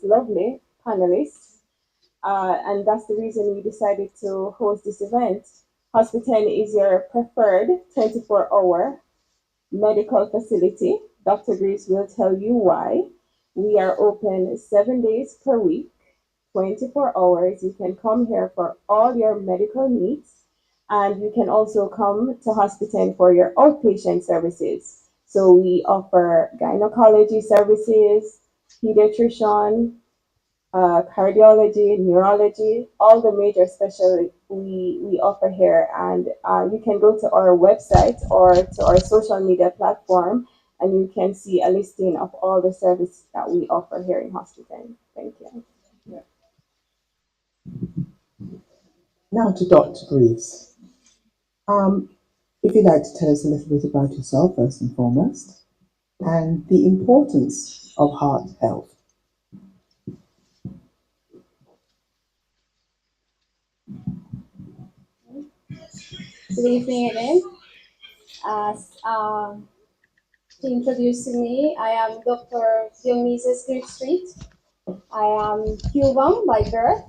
lovely panelists, and that's the reason we decided to host this event. Hospital is your preferred 24-hour medical facility. Dr. Greaves will tell you why. We are open 7 days per week, 24 hours. You can come here for all your medical needs, and you can also come to Hospital for your outpatient services. So we offer gynecology services, pediatrician, cardiology, neurology, all the major specialties we offer here. And you can go to our website or to our social media platform, and you can see a listing of all the services that we offer here in Hospital. Thank you. Now to Dr. Greaves. Um, if you'd like to tell us a little bit about yourself, first and foremost, and the importance of heart health. Good evening again. As to introduce me, I am Dr. Dionysus Street. I am Cuban by birth,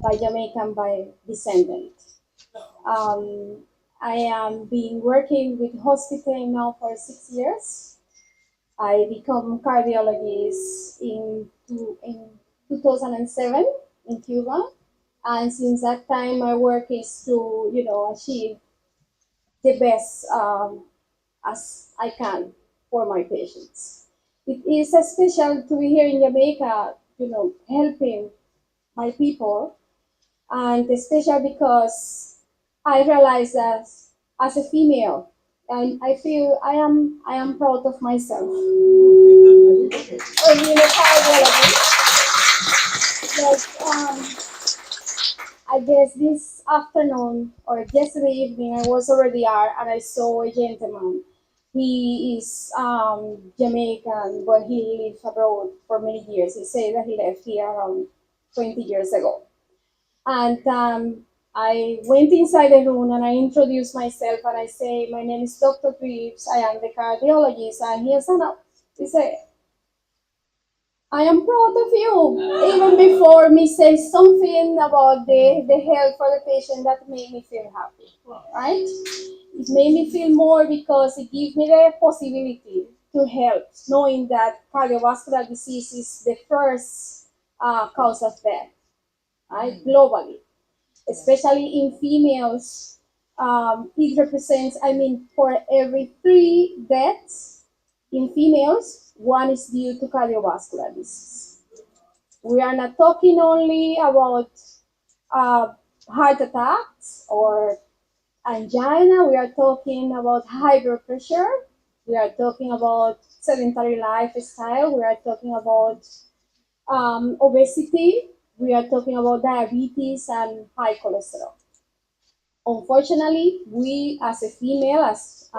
by Jamaican by descendant. I am been working with hospital now for 6 years. I become cardiologist in 2007 in Cuba, and since that time my work is to achieve the best as I can for my patients. It is a special to be here in Jamaica, helping my people, and especially because I realize that as a female, and I feel I am proud of myself. Being a cardiologist, I guess this afternoon or yesterday evening, I was already there and I saw a gentleman. He is Jamaican, but he lived abroad for many years. He said that he left here around 20 years ago. And I went inside the room and I introduced myself and I say, my name is Dr. Greaves, I am the cardiologist. And he said, no. He said, I am proud of you. Even before me say something about the health for the patient, that made me feel happy, right? It made me feel more because it gives me the possibility to help, knowing that cardiovascular disease is the first cause of death, right, globally, especially in females. It represents, for every 3 deaths in females, one is due to cardiovascular disease. We are not talking only about heart attacks or angina, we are talking about high blood pressure, we are talking about sedentary lifestyle, we are talking about obesity, we are talking about diabetes and high cholesterol. Unfortunately, we as a female, as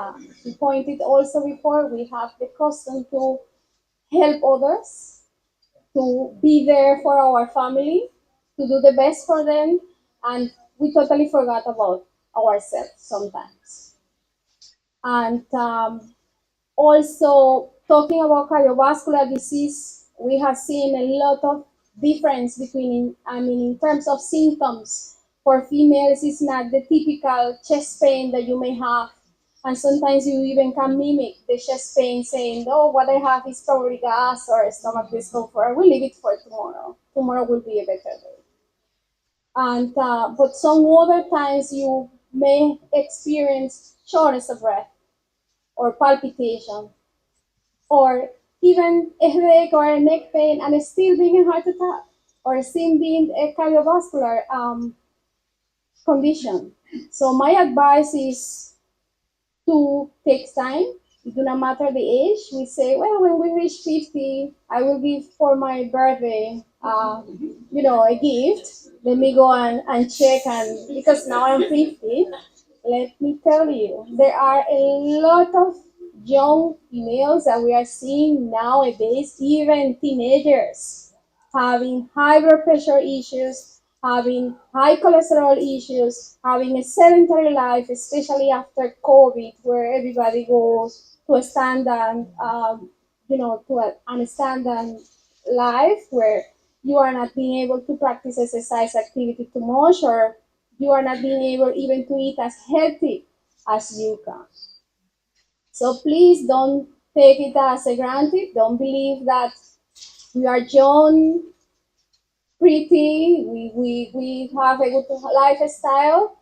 we pointed also before, we have the custom to help others, to be there for our family, to do the best for them, and we totally forgot about ourselves sometimes. And also, talking about cardiovascular disease, we have seen a lot of difference between, in terms of symptoms. For females, it's not the typical chest pain that you may have. And sometimes you even can mimic the chest pain saying, oh, what I have is probably gas or stomach discomfort. I will leave it for tomorrow. Tomorrow will be a better day. And but some other times you may experience shortness of breath or palpitation or even a headache or a neck pain and still being a heart attack or still being a cardiovascular condition. So my advice is to take time. It do not matter the age. We say, well, when we reach 50, I will give for my birthday, a gift. Let me go and check, and because now I'm 50, let me tell you, there are a lot of young females that we are seeing nowadays, even teenagers, having high blood pressure issues, having high cholesterol issues, having a sedentary life, especially after COVID, where everybody goes to a standard, to an standard life where you are not being able to practice exercise activity too much, or you are not being able even to eat as healthy as you can. So please don't take it as a granted. Don't believe that we are young, pretty, we have a good lifestyle,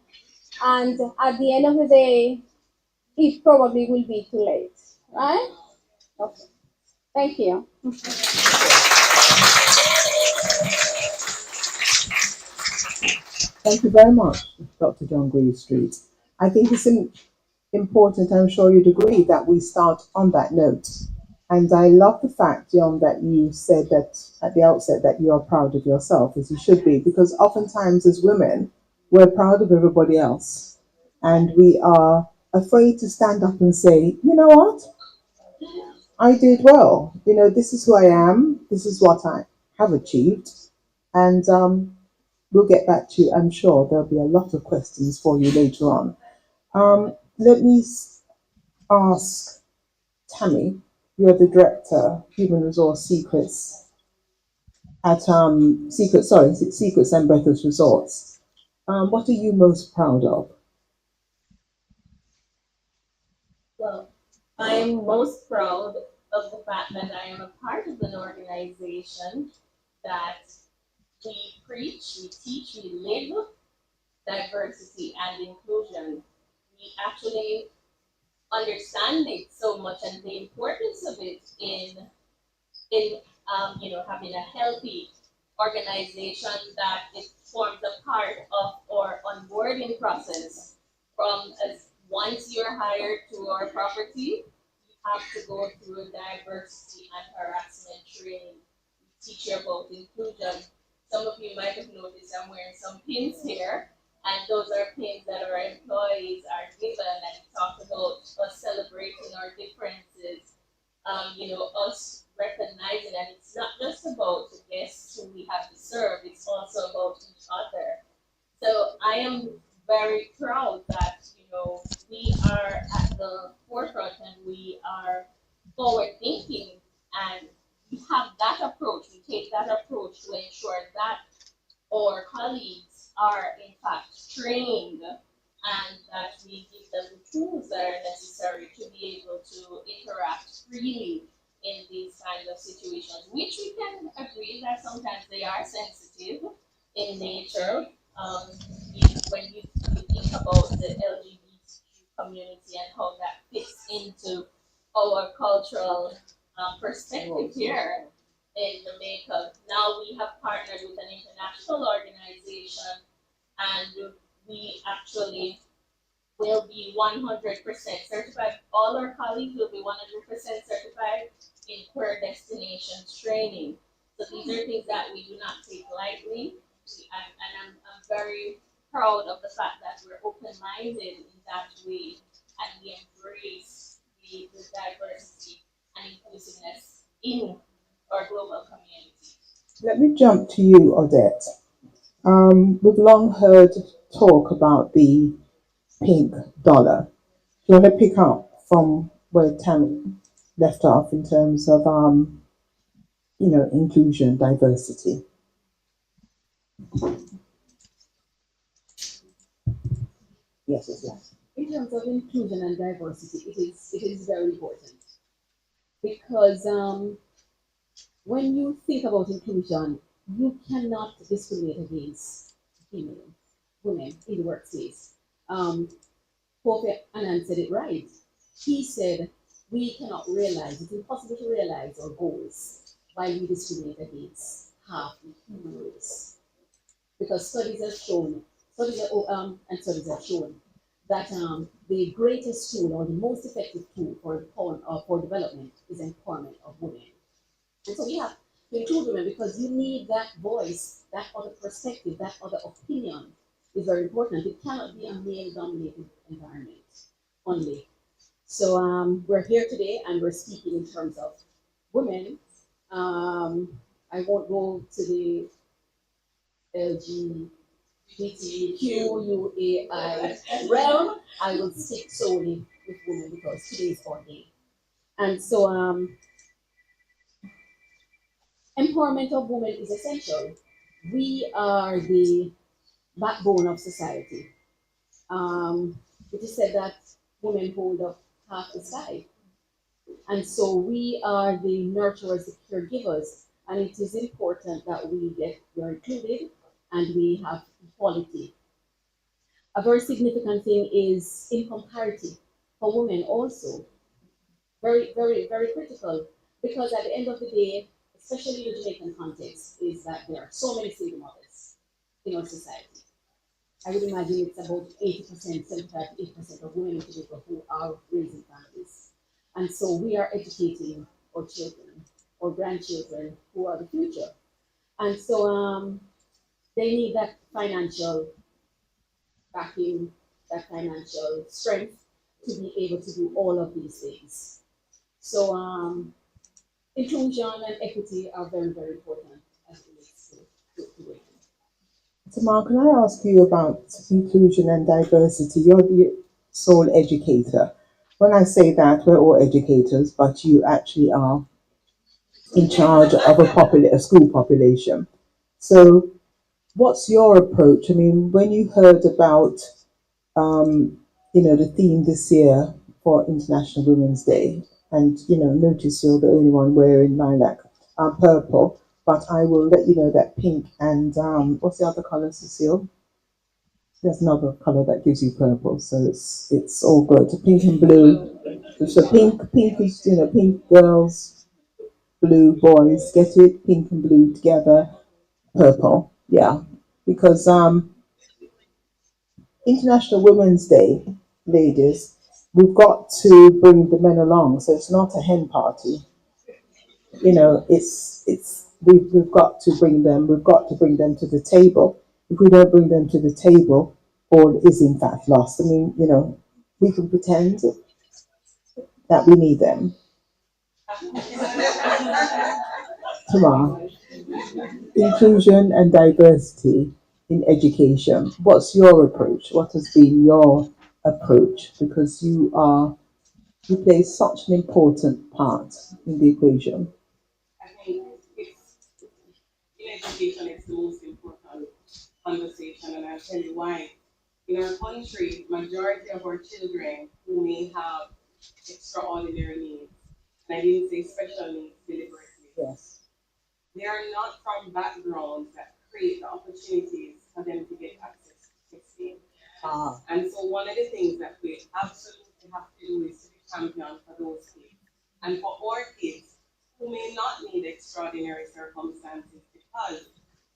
and at the end of the day, it probably will be too late, right? Okay, thank you. Thank you very much, Dr. John Street. I think it's important, I'm sure you'd agree, that we start on that note. And I love the fact, John, that you said that at the outset that you are proud of yourself, as you should be, because oftentimes as women, we're proud of everybody else. And we are afraid to stand up and say, you know what? I did well. You know, this is who I am. This is what I have achieved. And we'll get back to you. I'm sure there'll be a lot of questions for you later on. Let me ask Tammy. You're the director, Human Resource Secrets at Secrets and Breathless Resorts. What are you most proud of? Well, I am most proud of the fact that I am a part of an organization that we preach, we teach, we live diversity and inclusion. We actually understand it so much and the importance of it in having a healthy organization that it forms a part of our onboarding process from as once you're hired to our property, you have to go through a diversity and harassment training. We teach you about inclusion. Some of you might have noticed I'm wearing some pins here, and those are pins that our employees are given, and it talks about us celebrating our differences, us recognizing that it's not just about the guests who we have to serve, it's also about each other. So I am very proud that, we are at the forefront and we are forward thinking and we have that approach, we take that approach to ensure that our colleagues are in fact trained and that we give them the tools that are necessary to be able to interact freely in these kinds of situations, which we can agree that sometimes they are sensitive in nature. Um, when you think about the LGBTQ community and how that fits into our cultural perspective here in Jamaica. Now we have partnered with an international organization and we actually will be 100% certified. All our colleagues will be 100% certified in queer destinations training. So these are things that we do not take lightly. And I'm very proud of the fact that we're open-minded in that way and we embrace the diversity and inclusiveness in our global community. Let me jump to you, Odette. We've long heard talk about the pink dollar. Do you want to pick up from where Tammy left off in terms of inclusion, diversity? Yes, yes, yes. In terms of inclusion and diversity, it is very important because when you think about inclusion, you cannot discriminate against female women in the workplace. Kofi Annan said it right. He said we cannot realize, it's impossible to realize our goals while we discriminate against half the human race. Because studies have shown that the greatest tool or the most effective tool for development is empowerment of women. And so we have to include women because you need that voice, that other perspective, that other opinion is very important. It cannot be a male dominated environment only. So we're here today and we're speaking in terms of women. I won't go to the LGBTQUAI realm. I will stick solely with women because today is our day. And so Empowerment of women is essential. We are the backbone of society. It is said that women hold up half the sky. And so we are the nurturers, the caregivers. And it is important that we are included and we have equality. A very significant thing is income parity for women also. Very, very, very critical. Because at the end of the day, especially in the Jamaican context, is that there are so many single mothers in our society. I would imagine it's about 80%, 75 to 80% of women in Jamaica who are raising families. And so we are educating our children or grandchildren who are the future. And so they need that financial backing, that financial strength to be able to do all of these things. So inclusion and equity are very, very important as it relates to women. Tamar, can I ask you about inclusion and diversity? You're the sole educator. When I say that, we're all educators, but you actually are in charge of a school population. So, what's your approach? I mean, when you heard about, um, the theme this year for International Women's Day, and notice you're the only one wearing lilac, purple. But I will let you know that pink and what's the other color, Cecile? There's another color that gives you purple, so it's all good. Pink and blue. So pink is pink girls, blue boys. Get it? Pink and blue together. Purple, yeah. Because International Women's Day, ladies, we've got to bring the men along. So it's not a hen party. We've got to bring them. We've got to bring them to the table. If we don't bring them to the table, all is in fact lost. I mean, we can pretend that we need them. Tomorrow, inclusion and diversity in education. What's your approach? What has been your approach? Because you play such an important part in the equation. I think it's in education it's the most important conversation, and I'll tell you why. In our country, majority of our children who may have extraordinary needs, and I didn't say special needs deliberately, Yes. they are not from backgrounds that create the opportunities for them to get access to STEAM. Ah. And so one of the things that we absolutely have to do is to be champion for those kids. And for our kids who may not need extraordinary circumstances, because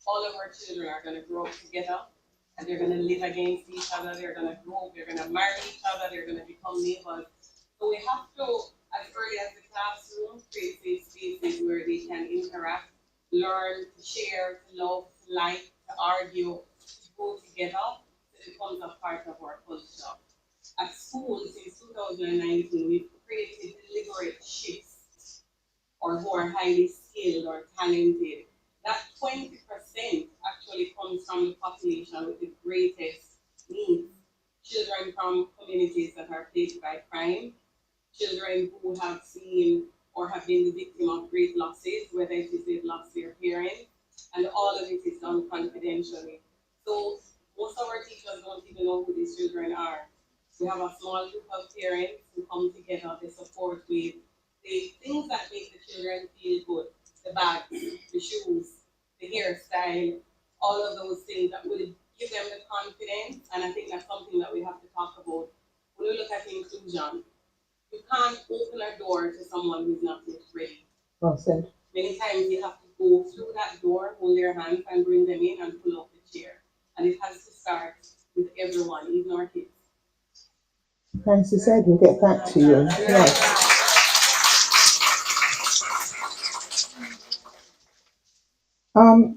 all of our children are going to grow up together and they're going to live against each other, they're going to grow up, they're going to marry each other, they're going to become neighbors. So we have to, as early as the classroom, create safe spaces where they can interact, learn, to share, to love, to like, to argue, to go together. It becomes a part of our culture. At school, since 2019, we've created deliberate shifts or who are highly skilled or talented. That 20% actually comes from the population with the greatest needs. Children from communities that are plagued by crime, children who have seen or have been the victim of great losses, whether it is they've lost their parents, and all of it is done confidentially. So most of our teachers don't even know who these children are. We have a small group of parents who come together, they support with the things that make the children feel good, the bags, the shoes, the hairstyle, all of those things that will give them the confidence. And I think that's something that we have to talk about when we look at inclusion. You can't open a door to someone who's not yet ready. Well said. Many times you have to go through that door, hold their hands, and bring them in and pull up the chair. And it has to start with everyone, even our kids. Thanks, you said. We'll get back to you. Yes.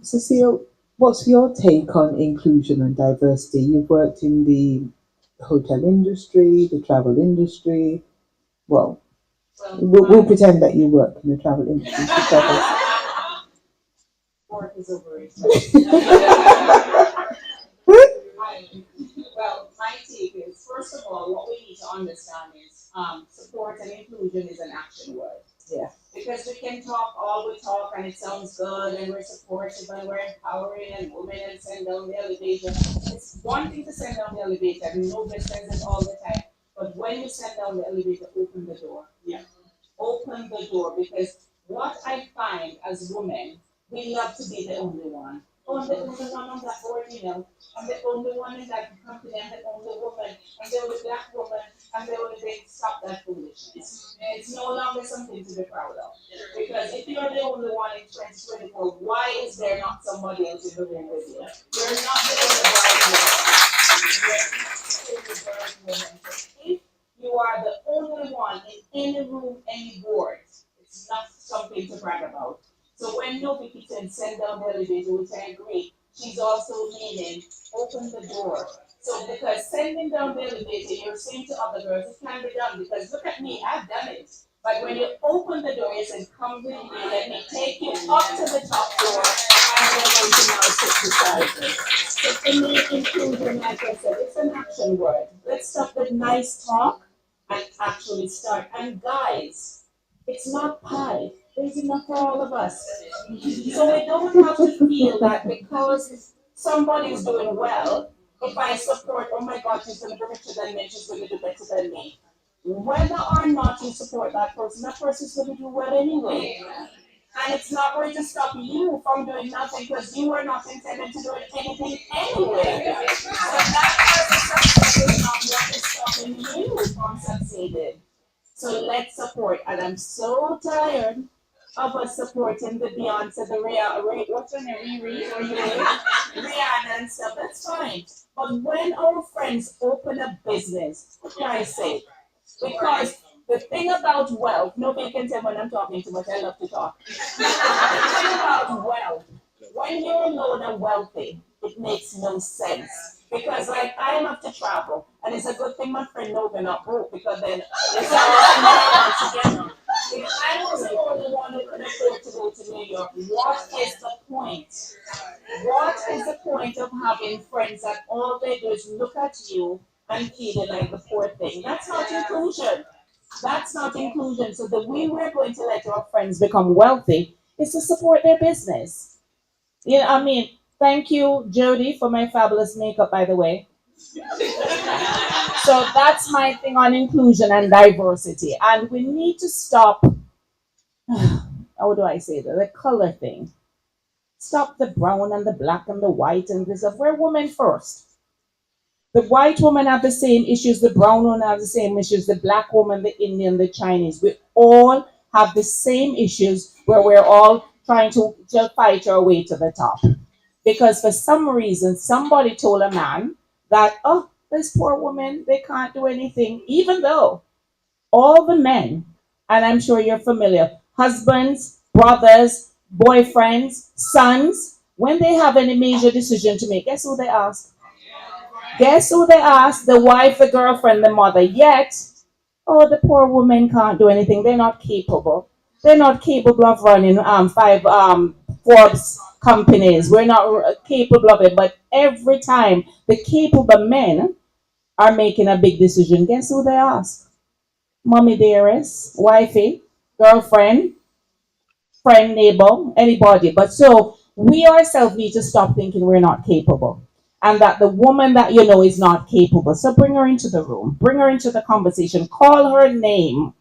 Cecile, what's your take on inclusion and diversity? You've worked in the hotel industry, the travel industry. Well, Well, we'll pretend that you work in the travel industry. To travel. work is overrated. Well, my take is first of all, what we need to understand is support and inclusion is an action word. Yeah. Because we can talk all we talk and it sounds good and we're supportive and we're empowering and moving and send down the elevator. It's one thing to send down the elevator, and nobody says it all the time. But when you send down the elevator, open the door. Yeah. Open the door, because what I find as women, we love to be the only one. Oh, I'm the only one on that board, you know. I'm the only one in that company. I'm the only woman. I'm the only black woman. I'm the only thing. Stop that foolishness. It's no longer something to be proud of. Because if you're the only one in 2024, why is there not somebody else in the room with you? You're not the only bride woman. You're not the only bride woman. So if you are the only one in any room, any board, it's not something to brag about. So when Novi Kitchen send down the elevator, which I agree, she's also meaning open the door. So because sending down the elevator, you're saying to other girls, it can be done, because look at me, I've done it. But when you open the door, you say, come with me, let me take you up to the top floor, and we're going to now sit beside you. So for me, inclusion, like I said, it's an action word. Let's stop with nice talk and actually start. And guys, it's not pie. There's enough for all of us. So we don't have to feel that because somebody's doing well, if I support, oh my God, she's going to be richer than me, she's going to do better than me. Whether or not you support that person's going to do well anyway. And it's not going to stop you from doing nothing, because you were not intended to do anything anyway. So that person's success is not what is stopping you from succeeding. So let's support. And I'm so tired of us supporting the Beyonce, the what's her name, Rihanna and stuff. That's fine. But when our friends open a business, for Christ's sake, because the thing about wealth, nobody can tell when I'm talking too much, I love to talk. The thing about wealth, when you're alone and wealthy, it makes no sense. Because like I love to travel, and it's a good thing my friend Nova not broke, because then it's all together. If I was the only one who could afford to go to New York, what is the point? What is the point of having friends that all they do is look at you and feel it like the poor thing? That's not inclusion. That's not inclusion. So the way we're going to let our friends become wealthy is to support their business. You know, I mean, thank you, Jody, for my fabulous makeup, by the way. So that's my thing on inclusion and diversity. And we need to stop, how do I say that? The color thing. Stop the brown and the black and the white and this. We're women first. The white woman have the same issues, the brown woman have the same issues, the black woman, the Indian, the Chinese. We all have the same issues where we're all trying to fight our way to the top. Because for some reason, somebody told a man that, oh, this poor woman, they can't do anything, even though all the men, and I'm sure you're familiar, husbands, brothers, boyfriends, sons, when they have any major decision to make, guess who they ask? Guess who they ask? The wife, the girlfriend, the mother. Yet, oh, the poor woman can't do anything. They're not capable. They're not capable of running five Forbes companies. We're not capable of it. But every time the capable men are making a big decision, guess who they ask? Mommy dearest, wifey, girlfriend, friend, neighbor, anybody. But so we ourselves need to stop thinking we're not capable. And that the woman that you know is not capable. So bring her into the room, bring her into the conversation, call her name.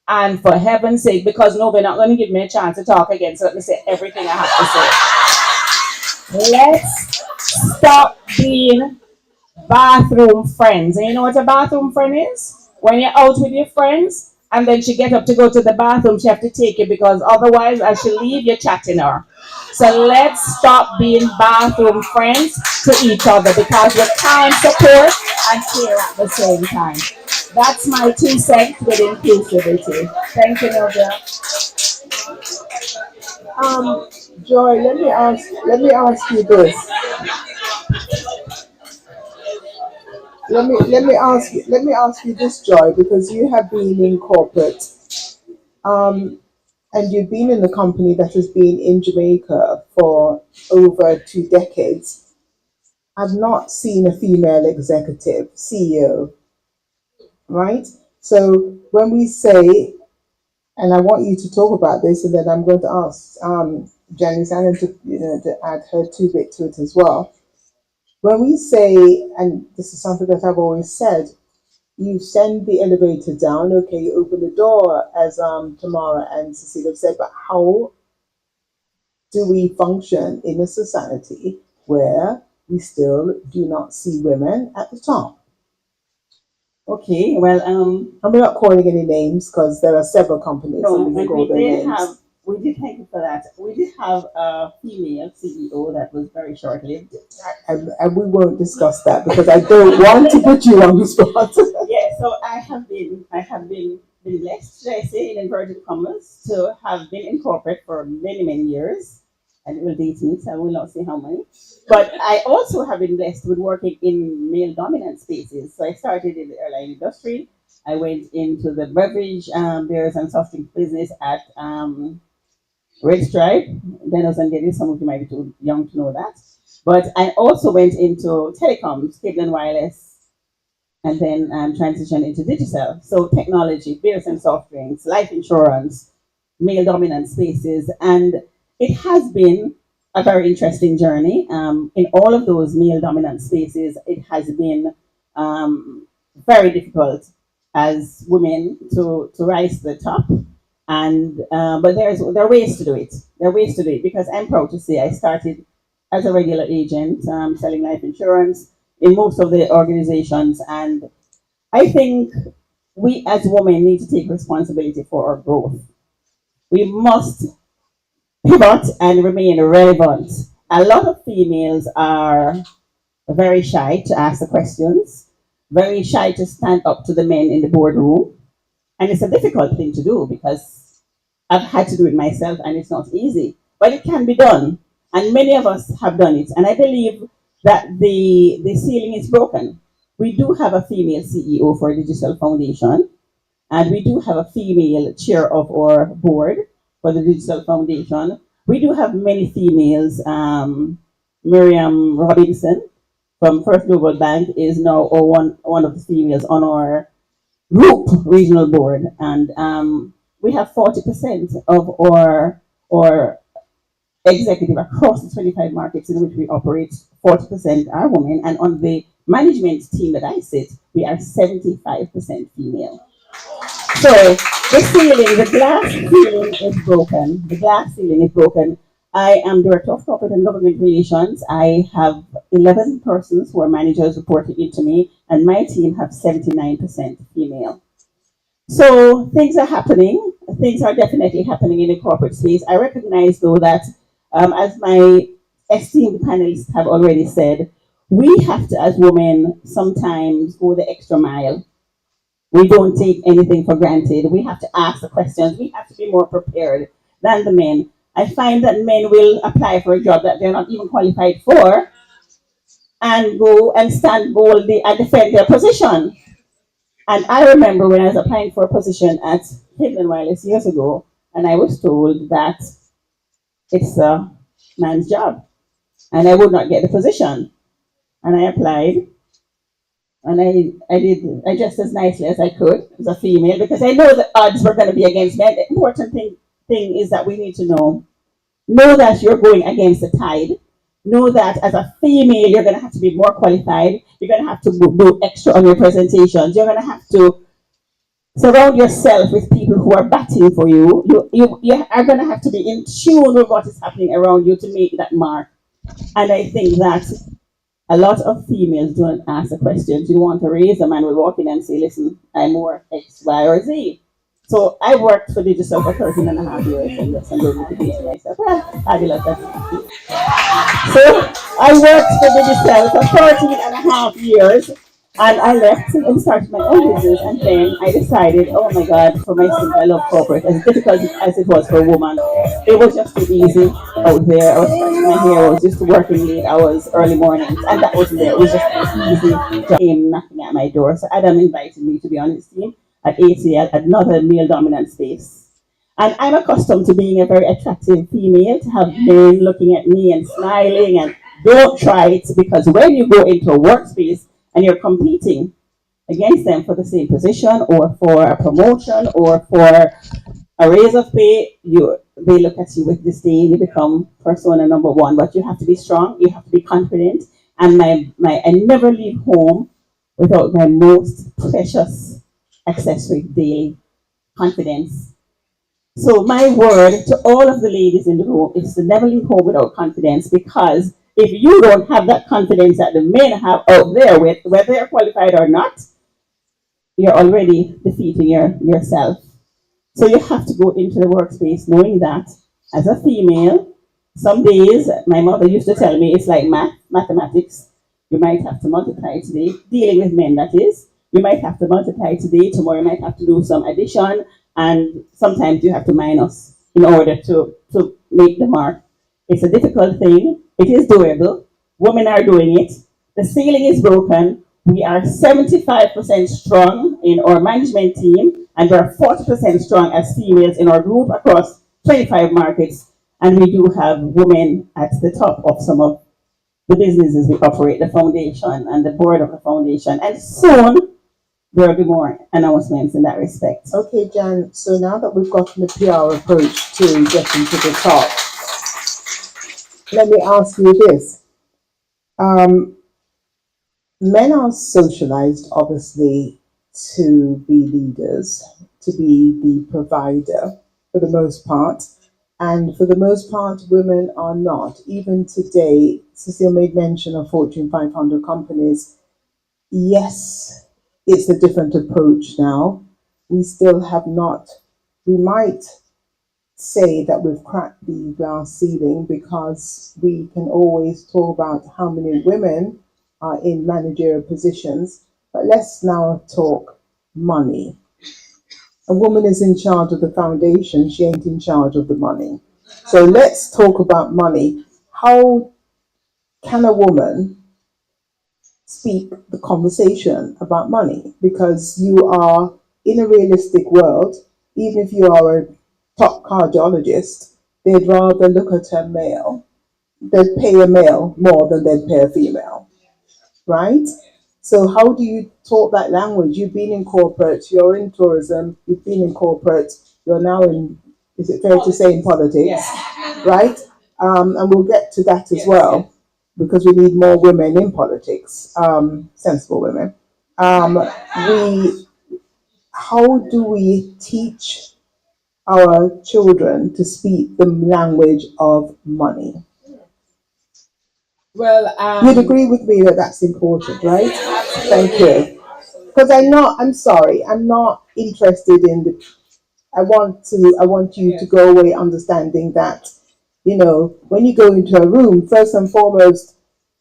And for heaven's sake, because no, they're not going to give me a chance to talk again, so let me say everything I have to say. Let's stop being bathroom friends. And you know what a bathroom friend is? When you're out with your friends and then she get up to go to the bathroom, she have to take you, because otherwise as she leave, you're chatting her. So let's stop being bathroom friends to each other, because we can't support and care at the same time. That's my 2 cents with inclusivity. Thank you, Nobel. Um, Joy, let me ask you this. Let me ask you this, Joy, because you have been in corporate, um, and you've been in a company that has been in Jamaica for over 2 decades. I've not seen a female executive CEO, right? So when we say And I want you to talk about this, and then I'm going to ask Janice Allen to, to add her two bit to it as well. When we say, and this is something that I've always said, you send the elevator down, okay, you open the door, as Tamara and Cecilia have said, but how do we function in a society where we still do not see women at the top? Okay, well, And we're not calling any names because there are several companies no, that we and call we their did names. have, we did thank you for that. We did have a female CEO that was very short-lived. And we won't discuss that because I don't want to put you on the spot. Yeah, so I have been blessed, should I say, in inverted commas, to have been in corporate for many, many years. And it will date me, so I will not say how many. But I also have been blessed with working in male dominant spaces. So I started in the airline industry. I went into the beverage, beers and soft drink business at Red Stripe. Dennis and Geddes, some of you might be too young to know that. But I also went into telecoms, cable and wireless, and then transition into digital. So technology, beers and soft drinks, life insurance, male dominant spaces, and it has been a very interesting journey. In all of those male dominant spaces, it has been very difficult as women to rise to the top. And but there are ways to do it. There are ways to do it because I'm proud to say I started as a regular agent selling life insurance in most of the organizations. And I think we as women need to take responsibility for our growth. We must pivot and remain relevant. A lot of females are very shy to ask the questions, very shy to stand up to the men in the boardroom. And it's a difficult thing to do because I've had to do it myself and it's not easy, but it can be done. And many of us have done it. And I believe that the ceiling is broken. We do have a female CEO for Digital Foundation, and we do have a female chair of our board for the Digital Foundation. We do have many females. Miriam Robinson from First Global Bank is now one of the females on our group regional board, and we have 40% of our executive across the 25 markets in which we operate. 40% are women, and on the management team that I sit, we are 75% female. So the ceiling, the glass ceiling is broken. The glass ceiling is broken. I am Director of Corporate and Government Relations. I have 11 persons who are managers reporting into me, and my team have 79% female. So things are happening. Things are definitely happening in the corporate space. I recognize, though, that as my esteemed panelists have already said, we have to, as women, sometimes go the extra mile. We don't take anything for granted. We have to ask the questions. We have to be more prepared than the men. I find that men will apply for a job that they're not even qualified for and go and stand boldly and defend their position. And I remember when I was applying for a position at Cable Wireless years ago, and I was told that it's a man's job, and I would not get the position. And I applied, and I did just as nicely as I could as a female because I know the odds were going to be against me. And the important thing is that we need to know that you're going against the tide. Know that as a female, you're going to have to be more qualified. You're going to have to do extra on your presentations. You're going to have to surround yourself with people who are batting for you. You are going to have to be in tune with what is happening around you to make that mark. And I think that a lot of females don't ask the questions. You want to raise a man will walk in and say, listen, I'm more X, Y, or Z. So I worked for Digital for 13 and a half years, and yes, I'm going to date myself. Well, fabulous, that's it. So I worked for Digital for 13 and a half years, and I left and started my own business. And then I decided, oh my God, for my son, I love corporate. As difficult as it was for a woman, it was just too easy out there. I was scratching my hair, I was just working late hours, early mornings, and that wasn't there. It was just easy. Came knocking at my door. So Adam invited me to be on his team at ATL, another male dominant space. And I'm accustomed to being a very attractive female, to have men looking at me and smiling, and don't try it because when you go into a workspace and you're competing against them for the same position or for a promotion or for A raise of pay, they look at you with disdain. You become persona number one. But you have to be strong. You have to be confident. And I never leave home without my most precious accessory daily, confidence. So my word to all of the ladies in the room is to never leave home without confidence, because if you don't have that confidence that the men have out there, with whether you're qualified or not, you're already defeating yourself. So you have to go into the workspace knowing that as a female, some days my mother used to tell me it's like mathematics. You might have to multiply today, dealing with men that is. You might have to multiply today, tomorrow you might have to do some addition, and sometimes you have to minus in order to make the mark. It's a difficult thing. It is doable. Women are doing it. The ceiling is broken. We are 75% strong in our management team, and we're 40% strong as females in our group across 25 markets. And we do have women at the top of some of the businesses we operate, the foundation and the board of the foundation. And soon there will be more announcements in that respect. Okay, Jan, so now that we've gotten the PR approach to getting to the top, let me ask you this. Men are socialized, obviously, to be leaders, to be the provider for the most part. And for the most part, women are not. Even today, Cecile made mention of Fortune 500 companies. Yes, it's a different approach now. We still have not, we might say that we've cracked the glass ceiling because we can always talk about how many women are in managerial positions. But let's now talk money. A woman is in charge of the foundation, she ain't in charge of the money. So let's talk about money. How can a woman speak the conversation about money? Because you are in a realistic world, even if you are a top cardiologist, they'd rather look at a male. They'd pay a male more than they'd pay a female, right? So how do you talk that language? You've been in corporate, you're in tourism, you've been in corporate, you're now in, is it fair to say, in politics, right? And we'll get to that as well, because we need more women in politics, sensible women. We, how do we teach our children to speak the language of money? Well, You'd agree with me that that's important, right? Thank you. Because I'm sorry, I'm not interested in the, I want you to go away understanding that, when you go into a room, first and foremost,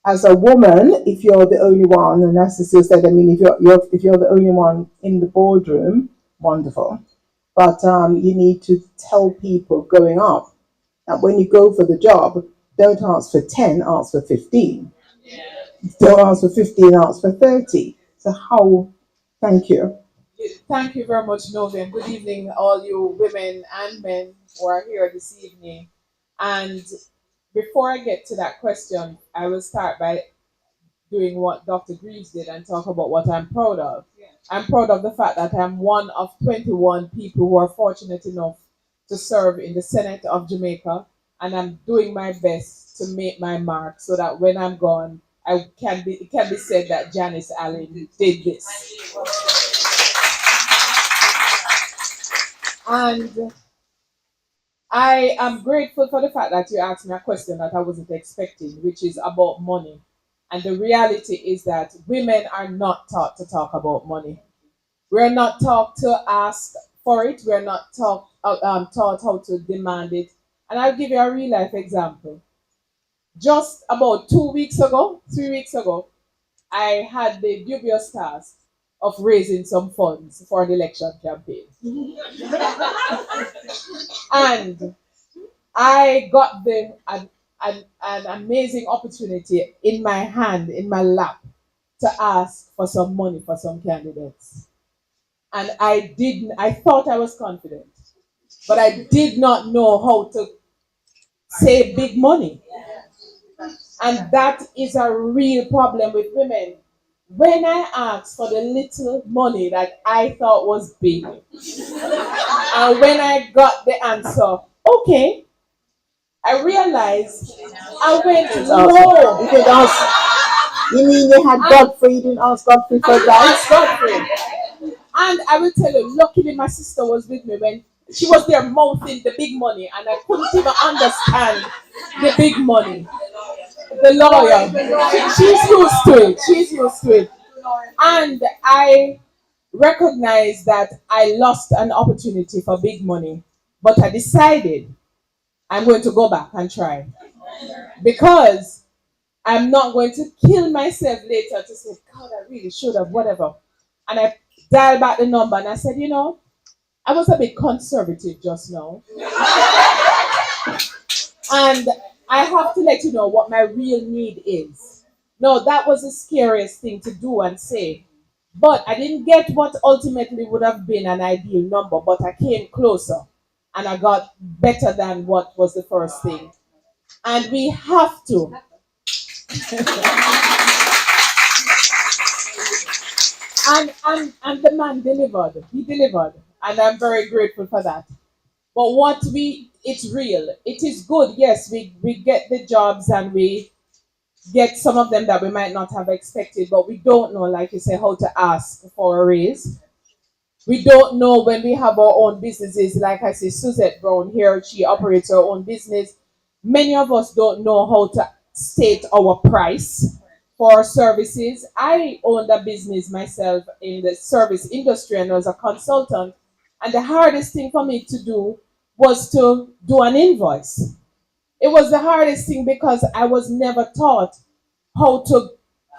as a woman, if you're the only one, and as Cecile said, I mean, if you're the only one in the boardroom, wonderful. But you need to tell people going up that when you go for the job, don't ask for 10, ask for 15. Don't ask for 15, ask for 30. So how, thank you. thank you very much, Novi, and good evening, all you women and men who are here this evening. And before I get to that question, I will start by doing what Dr. Greaves did and talk about what I'm proud of. I'm proud of the fact that I'm one of 21 people who are fortunate enough to serve in the Senate of Jamaica, and I'm doing my best to make my mark so that when I'm gone, it can be said that Janice Allen did this. And I am grateful for the fact that you asked me a question that I wasn't expecting, which is about money. And the reality is that women are not taught to talk about money. We're not taught to ask for it. We're not taught how to demand it. And I'll give you a real life example. Just about 2 weeks ago, 3 weeks ago, I had the dubious task of raising some funds for an election campaign. And I got an amazing opportunity in my hand, in my lap, to ask for some money for some candidates. And I thought I was confident, but I did not know how to say big money. And that is a real problem with women. When I asked for the little money that I thought was big, And when I got the answer, okay, I realized I went It's low. awesome. You didn't ask. You mean you had Godfrey? You didn't ask Godfrey for I didn't advice? ask Godfrey. And I will tell you, luckily my sister was with me when she was there mouthing the big money, and I couldn't even understand the big money. The lawyer. She's used to it. She's used to it. And I recognized that I lost an opportunity for big money, but I decided I'm going to go back and try because I'm not going to kill myself later to say, God, I really should have, whatever. And I dialed back the number and I said, I was a bit conservative just now. And I have to let you know what my real need is. No, that was the scariest thing to do and say. But I didn't get what ultimately would have been an ideal number, but I came closer and I got better than what was the first thing. And we have to. And the man delivered. He delivered. And I'm very grateful for that. But it's real. It is good. Yes, we get the jobs and we get some of them that we might not have expected, but we don't know, like you say, how to ask for a raise. We don't know when we have our own businesses. Like I say, Suzette Brown here, she operates her own business. Many of us don't know how to state our price for our services. I owned a business myself in the service industry and was a consultant. And the hardest thing for me to do was to do an invoice. It was the hardest thing because I was never taught how to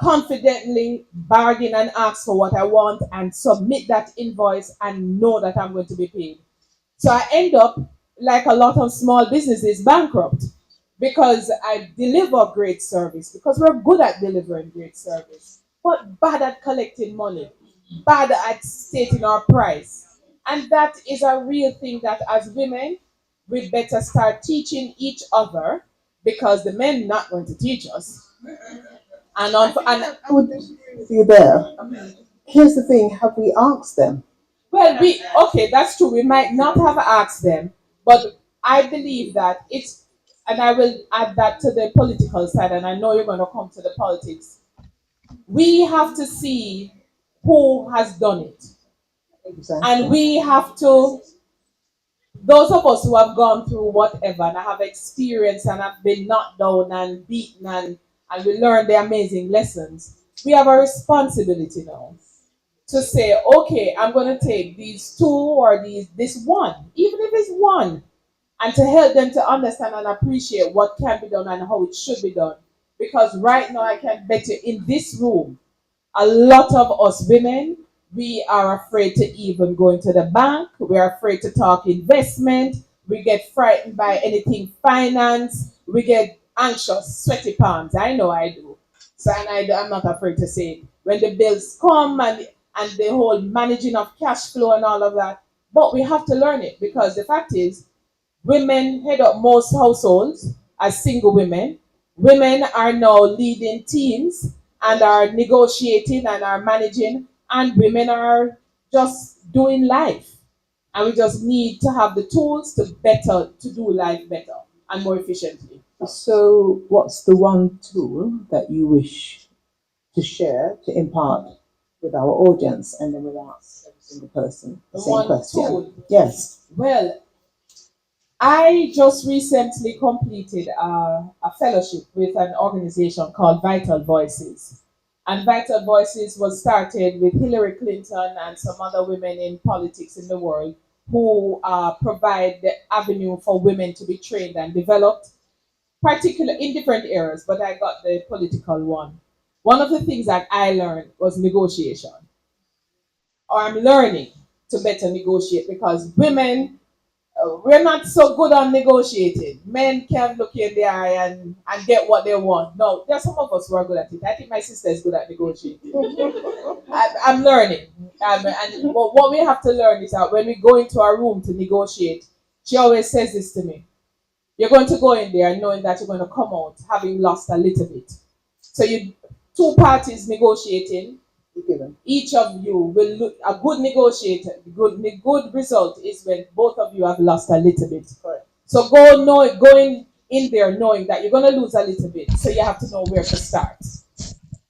confidently bargain and ask for what I want and submit that invoice and know that I'm going to be paid. So I end up, like a lot of small businesses, bankrupt because I deliver great service, because we're good at delivering great service, but bad at collecting money, bad at stating our price. And that is a real thing that as women, we better start teaching each other because the men not going to teach us. And I would disagree with you there. Here's the thing: have we asked them? well, okay, that's true. We might not have asked them, but I believe that and I will add that to the political side, and I know you're going to come to the politics. We have to see who has done it, and Exactly. we have to. Those of us who have gone through whatever and have experienced and have been knocked down and beaten and we learn the amazing lessons, we have a responsibility now to say, okay, I'm going to take these two or this one, even if it's one, and to help them to understand and appreciate what can be done and how it should be done. Because right now, I can bet you in this room, a lot of us women, we are afraid to even go into the bank. We are afraid to talk investment. We get frightened by anything finance. We get anxious, sweaty palms. I know I do. So and I'm not afraid to say it. When the bills come and the whole managing of cash flow and all of that. But we have to learn it because the fact is women head up most households as single women. Women are now leading teams and are negotiating and are managing, and women are just doing life. And we just need to have the tools to do life better and more efficiently. So, what's the one tool that you wish to share to impart with our audience, and then we'll ask every single person the The same one question? tool. Yes. Well, I just recently completed a fellowship with an organization called Vital Voices. And Vital Voices was started with Hillary Clinton and some other women in politics in the world who provide the avenue for women to be trained and developed, particular in different areas, but I got the political one. One of the things that I learned was negotiation, or I'm learning to better negotiate because women we're not so good on negotiating. Men can look you in the eye and get what they want. No, there's some of us who are good at it. I think my sister is good at negotiating. I'm learning. And what we have to learn is that when we go into our room to negotiate, she always says this to me. You're going to go in there knowing that you're going to come out having lost a little bit. So you two parties negotiating, Given. Each of you will look a good negotiator. Good result is when both of you have lost a little bit. Correct. So going in there knowing that you're gonna lose a little bit. So you have to know where to start.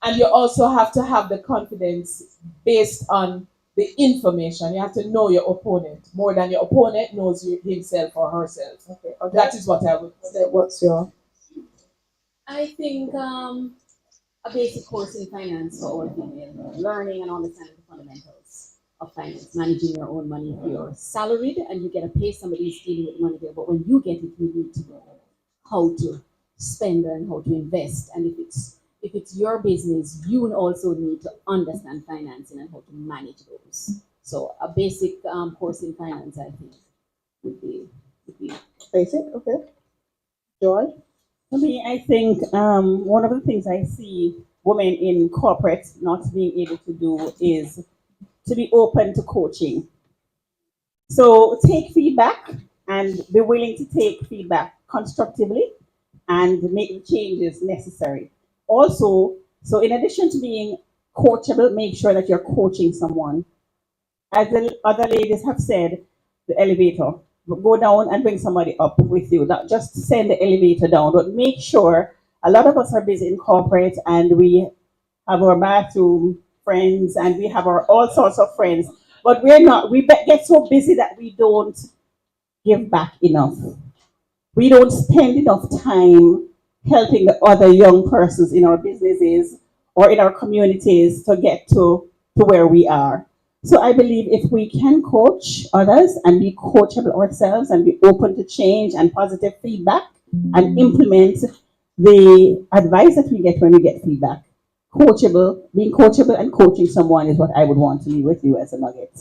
And you also have to have the confidence based on the information. You have to know your opponent more than your opponent knows himself or herself. Okay. Okay. That is what I would say. What's your? I think a basic course in finance for all female, learning and understanding the fundamentals of finance, managing your own money. If you're salaried and you get to pay somebody who's dealing with money there, but when you get it, you need to know how to spend and how to invest. And if it's your business, you will also need to understand financing and how to manage those. So a basic course in finance, I think, would be Basic. Okay. Joy. For me, I think one of the things I see women in corporate not being able to do is to be open to coaching. So take feedback and be willing to take feedback constructively and make the changes necessary. Also, so in addition to being coachable, make sure that you're coaching someone. As the other ladies have said, the elevator. Go down and bring somebody up with you. Not just send the elevator down, but make sure a lot of us are busy in corporate and we have our bathroom friends and we have our all sorts of friends. But we're not, get so busy that we don't give back enough. We don't spend enough time helping the other young persons in our businesses or in our communities to get to where we are. So I believe if we can coach others and be coachable ourselves and be open to change and positive feedback and implement the advice that we get when we get feedback, being coachable and coaching someone is what I would want to leave with you as a nugget.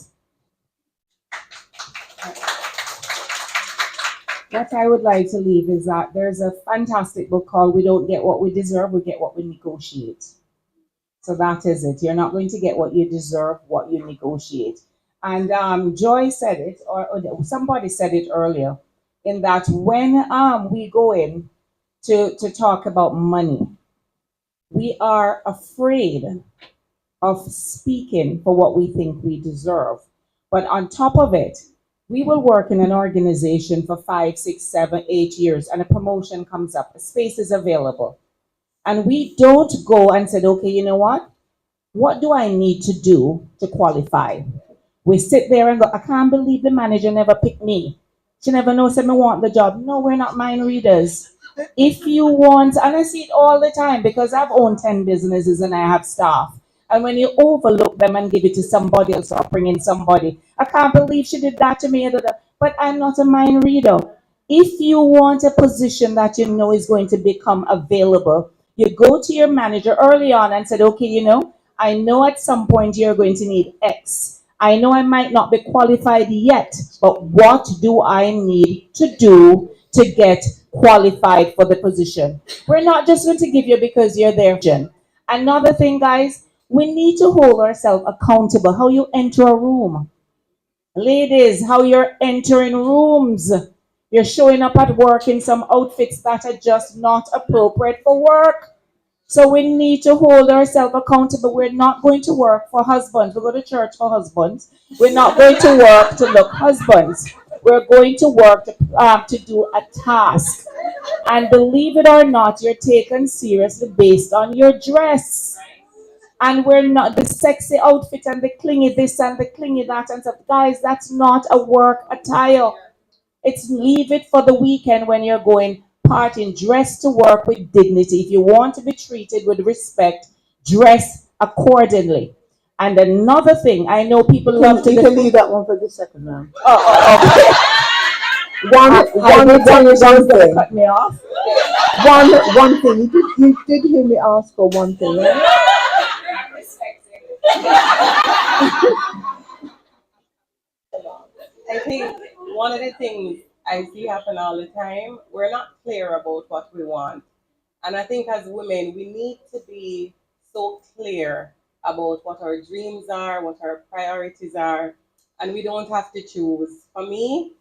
What I would like to leave is that there's a fantastic book called We Don't Get What We Deserve, We Get What We Negotiate. So that is it. You're not going to get what you deserve, what you negotiate. And Joy said it, or somebody said it earlier, in that when we go in to talk about money, we are afraid of speaking for what we think we deserve. But on top of it, we will work in an organization for 5, 6, 7, 8 years, and a promotion comes up, a space is available. And we don't go and say, okay, you know what? What do I need to do to qualify? We sit there and go, I can't believe the manager never picked me. She never knows that I want the job. No, we're not mind readers. If you want, and I see it all the time because I've owned 10 businesses and I have staff. And when you overlook them and give it to somebody else or bring in somebody, I can't believe she did that to me. But I'm not a mind reader. If you want a position that you know is going to become available, you go to your manager early on and said, okay, I know at some point you're going to need X. I know I might not be qualified yet, but what do I need to do to get qualified for the position? We're not just going to give you because you're there. Another thing, guys, we need to hold ourselves accountable. How you enter a room. Ladies, how you're entering rooms. You're showing up at work in some outfits that are just not appropriate for work. So we need to hold ourselves accountable. We're not going to work for husbands. We go to church for husbands. We're not going to work to look husbands. We're going to work to do a task. And believe it or not, you're taken seriously based on your dress. And we're not the sexy outfit and the clingy this and the clingy that and stuff. Guys, that's not a work attire. It's leave it for the weekend when you're going partying. Dress to work with dignity. If you want to be treated with respect, dress accordingly. And another thing, I know people love to. You can leave that one for the second round. Okay. One thing. Cut me off. One thing. You did hear me ask for one thing, right? I think one of the things I see happen all the time, we're not clear about what we want. And I think as women, we need to be so clear about what our dreams are, what our priorities are, and we don't have to choose. For me,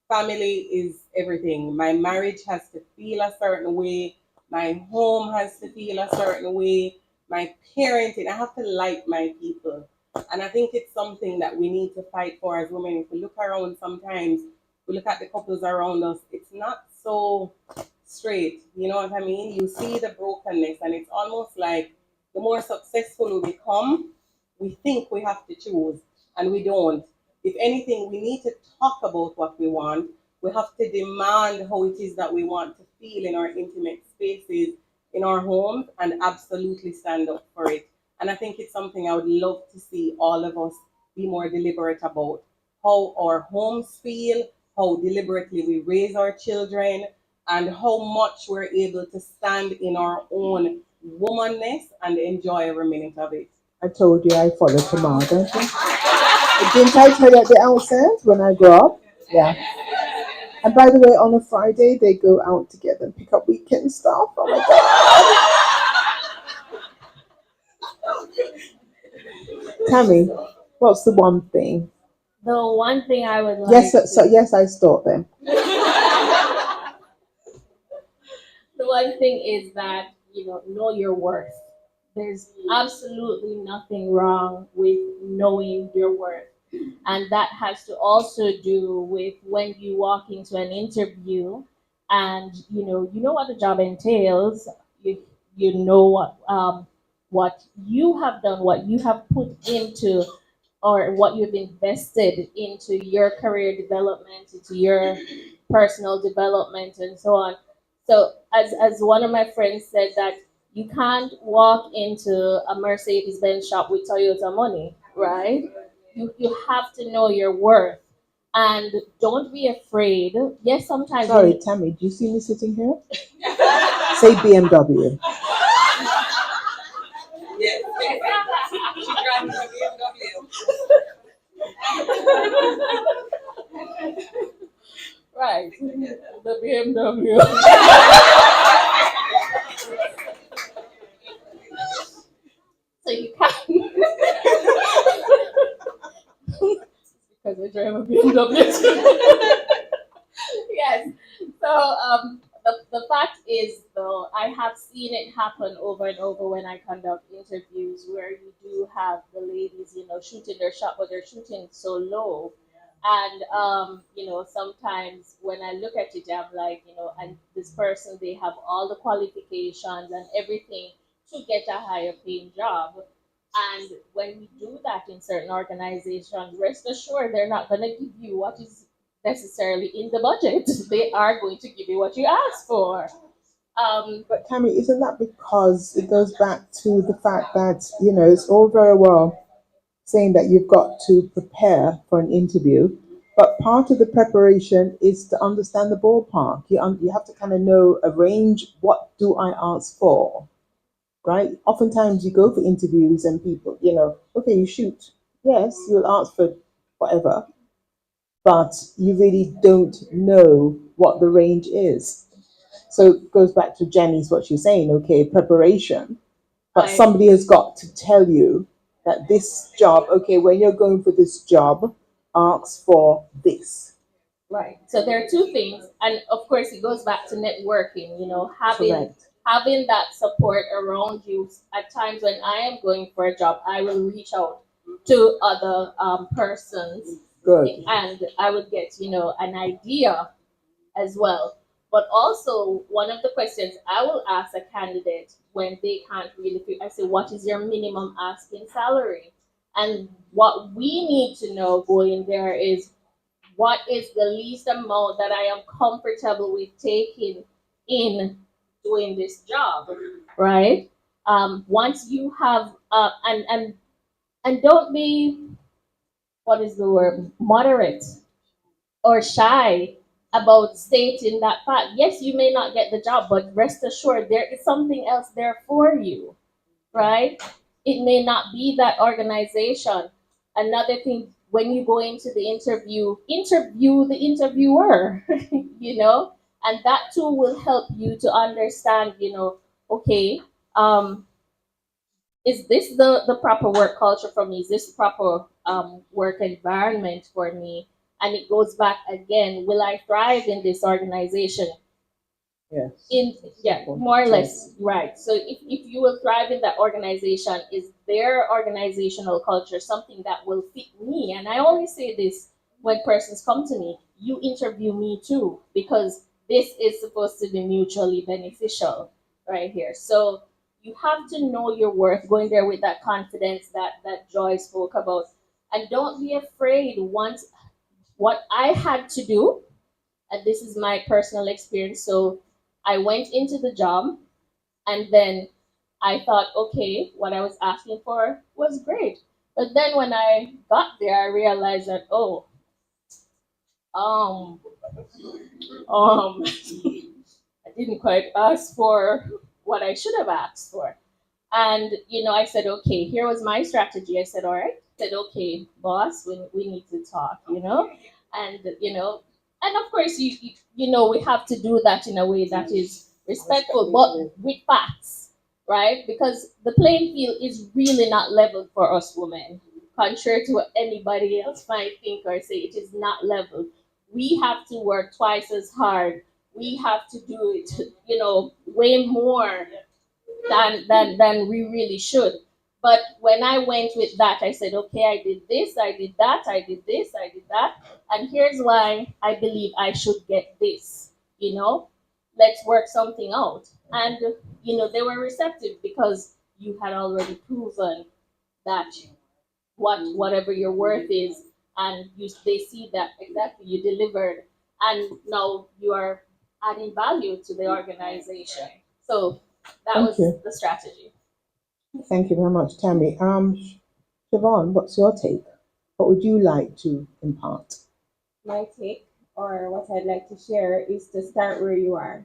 family is everything. My marriage has to feel a certain way. My home has to feel a certain way. my parenting. I have to like my people. And I think it's something that we need to fight for as women. If we look around sometimes, we look at the couples around us, it's not so straight. You know what I mean? You see the brokenness, and it's almost like the more successful we become, we think we have to choose, and we don't. If anything, we need to talk about what we want. We have to demand how it is that we want to feel in our intimate spaces, in our homes, and absolutely stand up for it. And I think it's something I would love to see all of us be more deliberate about how our homes feel, how deliberately we raise our children, and how much we're able to stand in our own womanness and enjoy every minute of it. I told you I follow Tamar, don't you? Didn't I tell you at the outset when I grow up? Yeah. And by the way, on a Friday, they go out together and pick up weekend stuff. Oh my God. Tammy, what's the one thing? The one thing I would like Yes, so to, yes, I stalked them. the one thing is that, know your worth. There's absolutely nothing wrong with knowing your worth. And that has to also do with when you walk into an interview and you know what the job entails. You know what you have done, what you have put into, or what you've invested into your career development, into your personal development, and so on. So, as one of my friends said, that you can't walk into a Mercedes Benz shop with Toyota money, right? You have to know your worth, and don't be afraid. Yes, sometimes Sorry, Tammy, do you see me sitting here? Say BMW. Yes. She drives a BMW. right, the BMW. So you can't because I drive a BMW. Yes. So the fact is, though, I have seen it happen over and over when I conduct interviews where you do have the ladies, shooting their shot, but they're shooting so low. And sometimes when I look at it, I'm like, and this person, they have all the qualifications and everything to get a higher paying job. And when we do that in certain organizations, rest assured they're not going to give you what is necessarily in the budget. They are going to give you what you ask for. But Tammy, isn't that because it goes back to the fact that, it's all very well saying that you've got to prepare for an interview, but part of the preparation is to understand the ballpark. You have to kind of know a range. What do I ask for? Right? Oftentimes you go for interviews and people, okay, you shoot. Yes, you'll ask for whatever, but you really don't know what the range is. So it goes back to Jenny's what she's saying, okay, preparation. But I somebody has got to tell you that this job, okay, when you're going for this job, ask for this. Right. So there are two things, and of course it goes back to networking. Having Correct. having that support around you. At times when I am going for a job, I will reach out to other persons, Good. and I would get an idea as well. But also, one of the questions I will ask a candidate when they can't really I say, what is your minimum asking salary? And what we need to know going there is what is the least amount that I am comfortable with taking in doing this job, right? Once you have, and don't be, what is the word, moderate or shy about stating that fact. Yes, you may not get the job, but rest assured there is something else there for you, right? It may not be that organization. Another thing, when you go into the interview the interviewer, and that too will help you to understand, okay, um, is this the proper work culture for me? Is this the proper work environment for me? And it goes back again, will I thrive in this organization? Yes. In yeah, more or less, right. So if you will thrive in that organization, is their organizational culture something that will fit me? And I always say this when persons come to me, you interview me too, because this is supposed to be mutually beneficial right here. So you have to know your worth, going there with that confidence that Joy spoke about. And don't be afraid. Once, what I had to do, and this is my personal experience. So I went into the job, and then I thought, okay, what I was asking for was great. But then when I got there, I realized that, oh, um, um, I didn't quite ask for what I should have asked for. And, I said, okay, here was my strategy. I said, all right, said, okay, boss, we need to talk. And, and of course, we have to do that in a way that is respectful, but with facts, right? Because the playing field is really not leveled for us women. Contrary to what anybody else might think or say, it is not leveled. We have to work twice as hard. We have to do it, way more than we really should. But when I went with that, I said, okay, I did this, I did that, I did this, I did that, and here's why I believe I should get this. You know, let's work something out. And they were receptive because you had already proven that whatever your worth is, and they see that exactly you delivered, and now you are adding value to the organization. So that Thank was you. the strategy. Thank you very much, Tammy. Siobhan, what's your take? What would you like to impart? My take, or what I'd like to share, is to start where you are.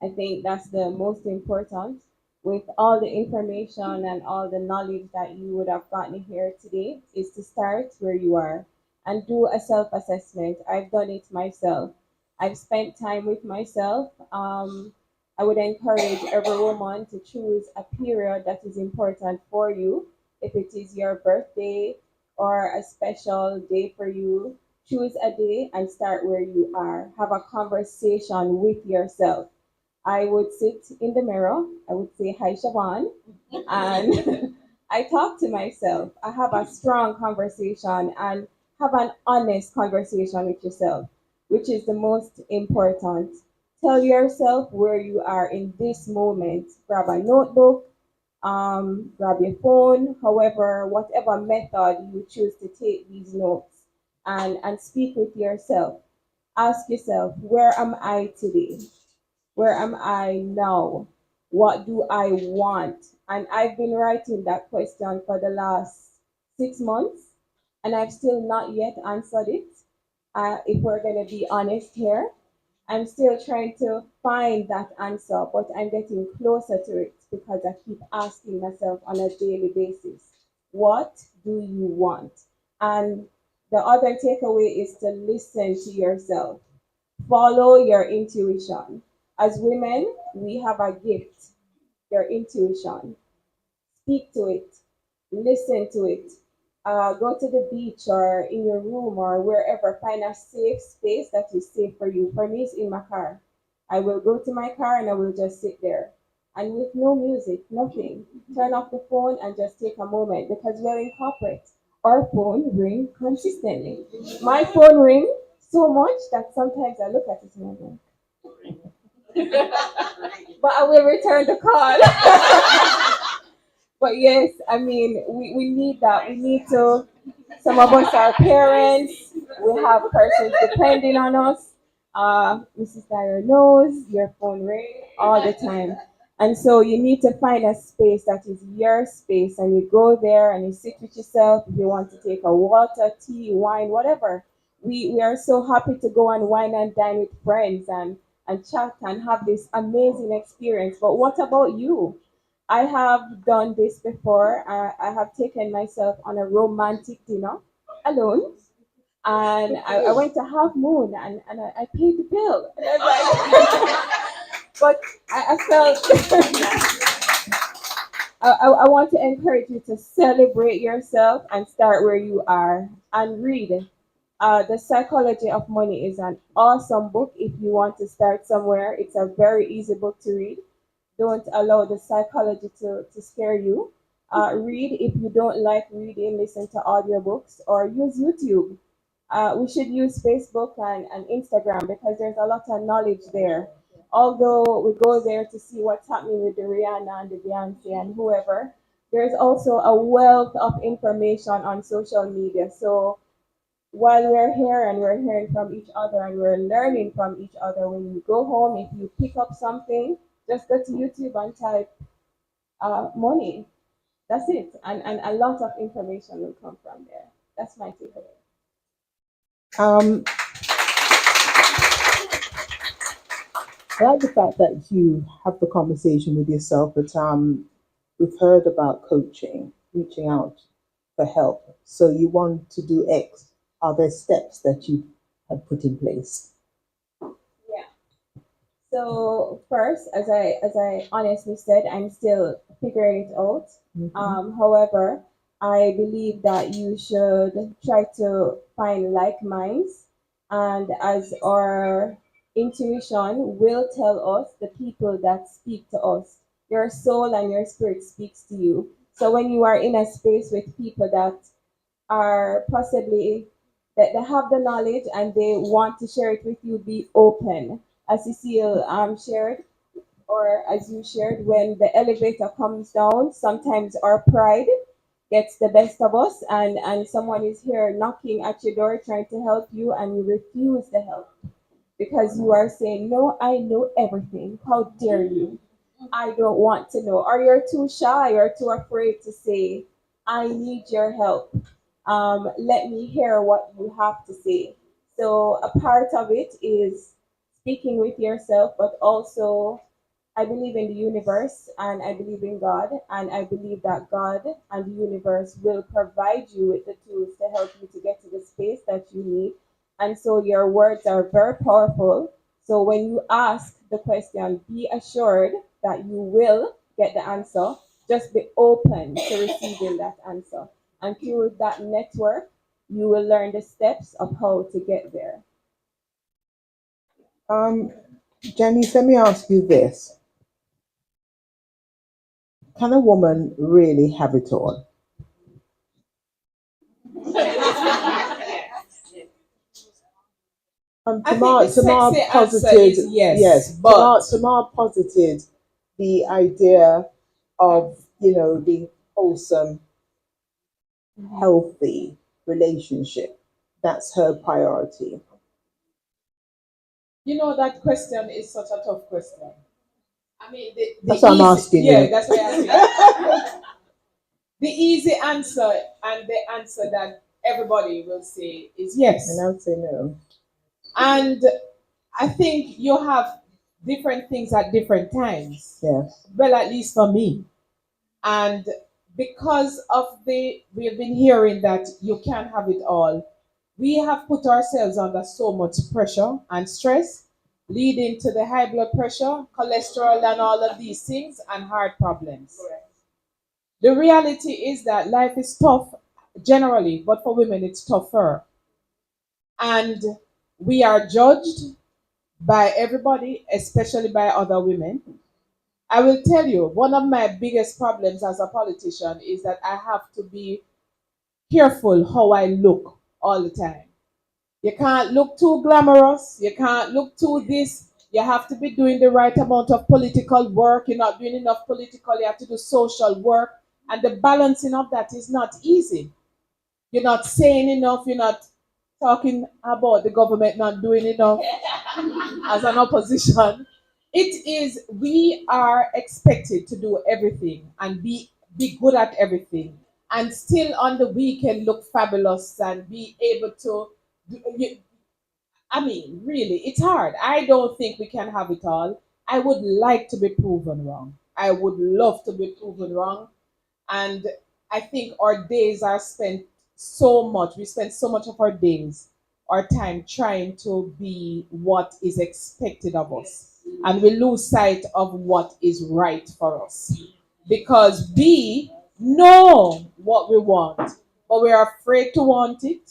I think that's the most important. With all the information and all the knowledge that you would have gotten here today, is to start where you are and do a self assessment. I've done it myself. I've spent time with myself. I would encourage every woman to choose a period that is important for you. If it is your birthday or a special day for you, choose a day and start where you are. Have a conversation with yourself. I would sit in the mirror. I would say, "Hi, Siobhan," and I talk to myself. I have a strong conversation and have an honest conversation with yourself, which is the most important. Tell yourself where you are in this moment. Grab a notebook, grab your phone, however, whatever method you choose to take these notes, and speak with yourself. Ask yourself, where am I today? Where am I now? What do I want? And I've been writing that question for the last 6 months, and I've still not yet answered it. If we're going to be honest here, I'm still trying to find that answer, but I'm getting closer to it because I keep asking myself on a daily basis, what do you want? And the other takeaway is to listen to yourself. Follow your intuition. As women, we have a gift, your intuition. Speak to it, listen to it. Go to the beach or in your room or wherever. Find a safe space that is safe for you. For me, it's in my car. I will go to my car and I will just sit there. And with no music, nothing. Turn off the phone and just take a moment because we're in corporate. Our phone ring consistently. My phone ring so much that sometimes I look at it and I'm like, but I will return the call. But yes, I mean, we need that. We need to, some of us are parents, we have persons depending on us. Mrs. Dyer knows your phone ring all the time. And so you need to find a space that is your space and you go there and you sit with yourself. If you want to take a water, tea, wine, whatever. We are so happy to go and wine and dine with friends and chat and have this amazing experience. But what about you? I have done this before. I have taken myself on a romantic dinner alone. And I went to Half Moon and I paid the bill. And I was like, but I felt I want to encourage you to celebrate yourself and start where you are and read. The Psychology of Money is an awesome book if you want to start somewhere. It's a very easy book to read. Don't allow the psychology to scare you. Read if you don't like reading, listen to audiobooks or use YouTube. We should use Facebook and Instagram because there's a lot of knowledge there. Although we go there to see what's happening with the Rihanna and the Beyonce and whoever, there's also a wealth of information on social media. So while we're here and we're hearing from each other and we're learning from each other, when you go home, if you pick up something, just go to YouTube and type money. That's it. And a lot of information will come from there. That's my takeaway. Um, I like the fact that you have the conversation with yourself, but we've heard about coaching, reaching out for help. So you want to do X. Are there steps that you have put in place? Yeah. So first, as I honestly said, I'm still figuring it out. However, I believe that you should try to find like minds, and as our intuition will tell us the people that speak to us. Your soul and your spirit speaks to you. So when you are in a space with people that are possibly that they have the knowledge and they want to share it with you, be open. As Cecile shared, or as you shared, when the elevator comes down, sometimes our pride gets the best of us, and someone is here knocking at your door trying to help you, and you refuse the help because you are saying, no, I know everything. How dare you? I don't want to know. Or you're too shy or too afraid to say, I need your help. Let me hear what you have to say. So, a part of it is speaking with yourself, but also I believe in the universe and I believe in God, and I believe that God and the universe will provide you with the tools to help you to get to the space that you need. And so your words are very powerful. So when you ask the question, be assured that you will get the answer. Just be open to receiving that answer. And through that network, you will learn the steps of how to get there. Um, Janice, let me ask you this. Can a woman really have it all? I think the Tamar sexy answer posited, is yes, yes, but Tamar posited the idea of, the wholesome, healthy relationship. That's her priority. that question is such a tough question. I mean, the That's what I'm easy, asking yeah, you. that's why I asked you. The easy answer and the answer that everybody will say is yes. And I would say no. And I think you have different things at different times. Yes. Well, at least for me. And because of we've been hearing that you can't have it all, we have put ourselves under so much pressure and stress, leading to the high blood pressure, cholesterol, and all of these things, and heart problems. The reality is that life is tough generally, but for women, it's tougher. And we are judged by everybody, especially by other women. I will tell you, one of my biggest problems as a politician is that I have to be careful how I look all the time. You can't look too glamorous. You can't look too this. You have to be doing the right amount of political work. You're not doing enough political. You have to do social work. And the balancing of that is not easy. You're not saying enough. You're not talking about the government not doing enough as an opposition. It is, we are expected to do everything and be good at everything and still on the weekend look fabulous and be able to I mean, really, it's hard. I don't think we can have it all. I would like to be proven wrong. I would love to be proven wrong. And I think our days are spent we spend so much of our days, our time trying to be what is expected of us. And we lose sight of what is right for us. Because we know what we want, but we're afraid to want it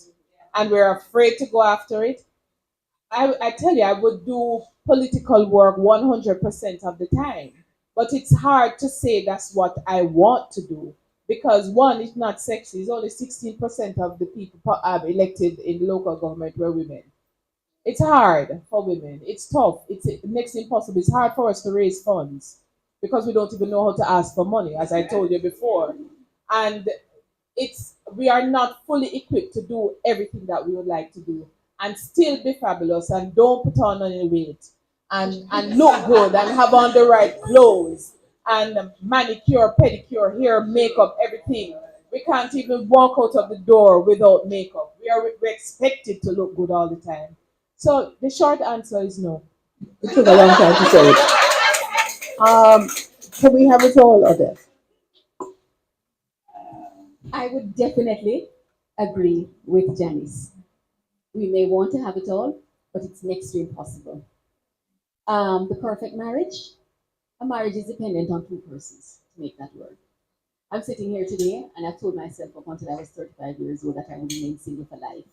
and we're afraid to go after it. I tell you, I would do political work 100% of the time. But it's hard to say that's what I want to do because one, it's not sexy. It's only 16% of the people elected in local government were women. It's hard for women. It's tough. It makes it impossible. It's hard for us to raise funds because we don't even know how to ask for money, as I told you before. And it's we are not fully equipped to do everything that we would like to do and still be fabulous and don't put on any weight and look good and have on the right clothes and manicure, pedicure, hair, makeup, everything. We can't even walk out of the door without makeup. We're expected to look good all the time. So the short answer is no. It took a long time to say it. Um, can we have it all, Odette? I would definitely agree with Janice. We may want to have it all, but it's next to impossible. The perfect marriage? A marriage is dependent on two persons to make that work. I'm sitting here today and I've told myself up until I was 35 years old that I would remain single for life.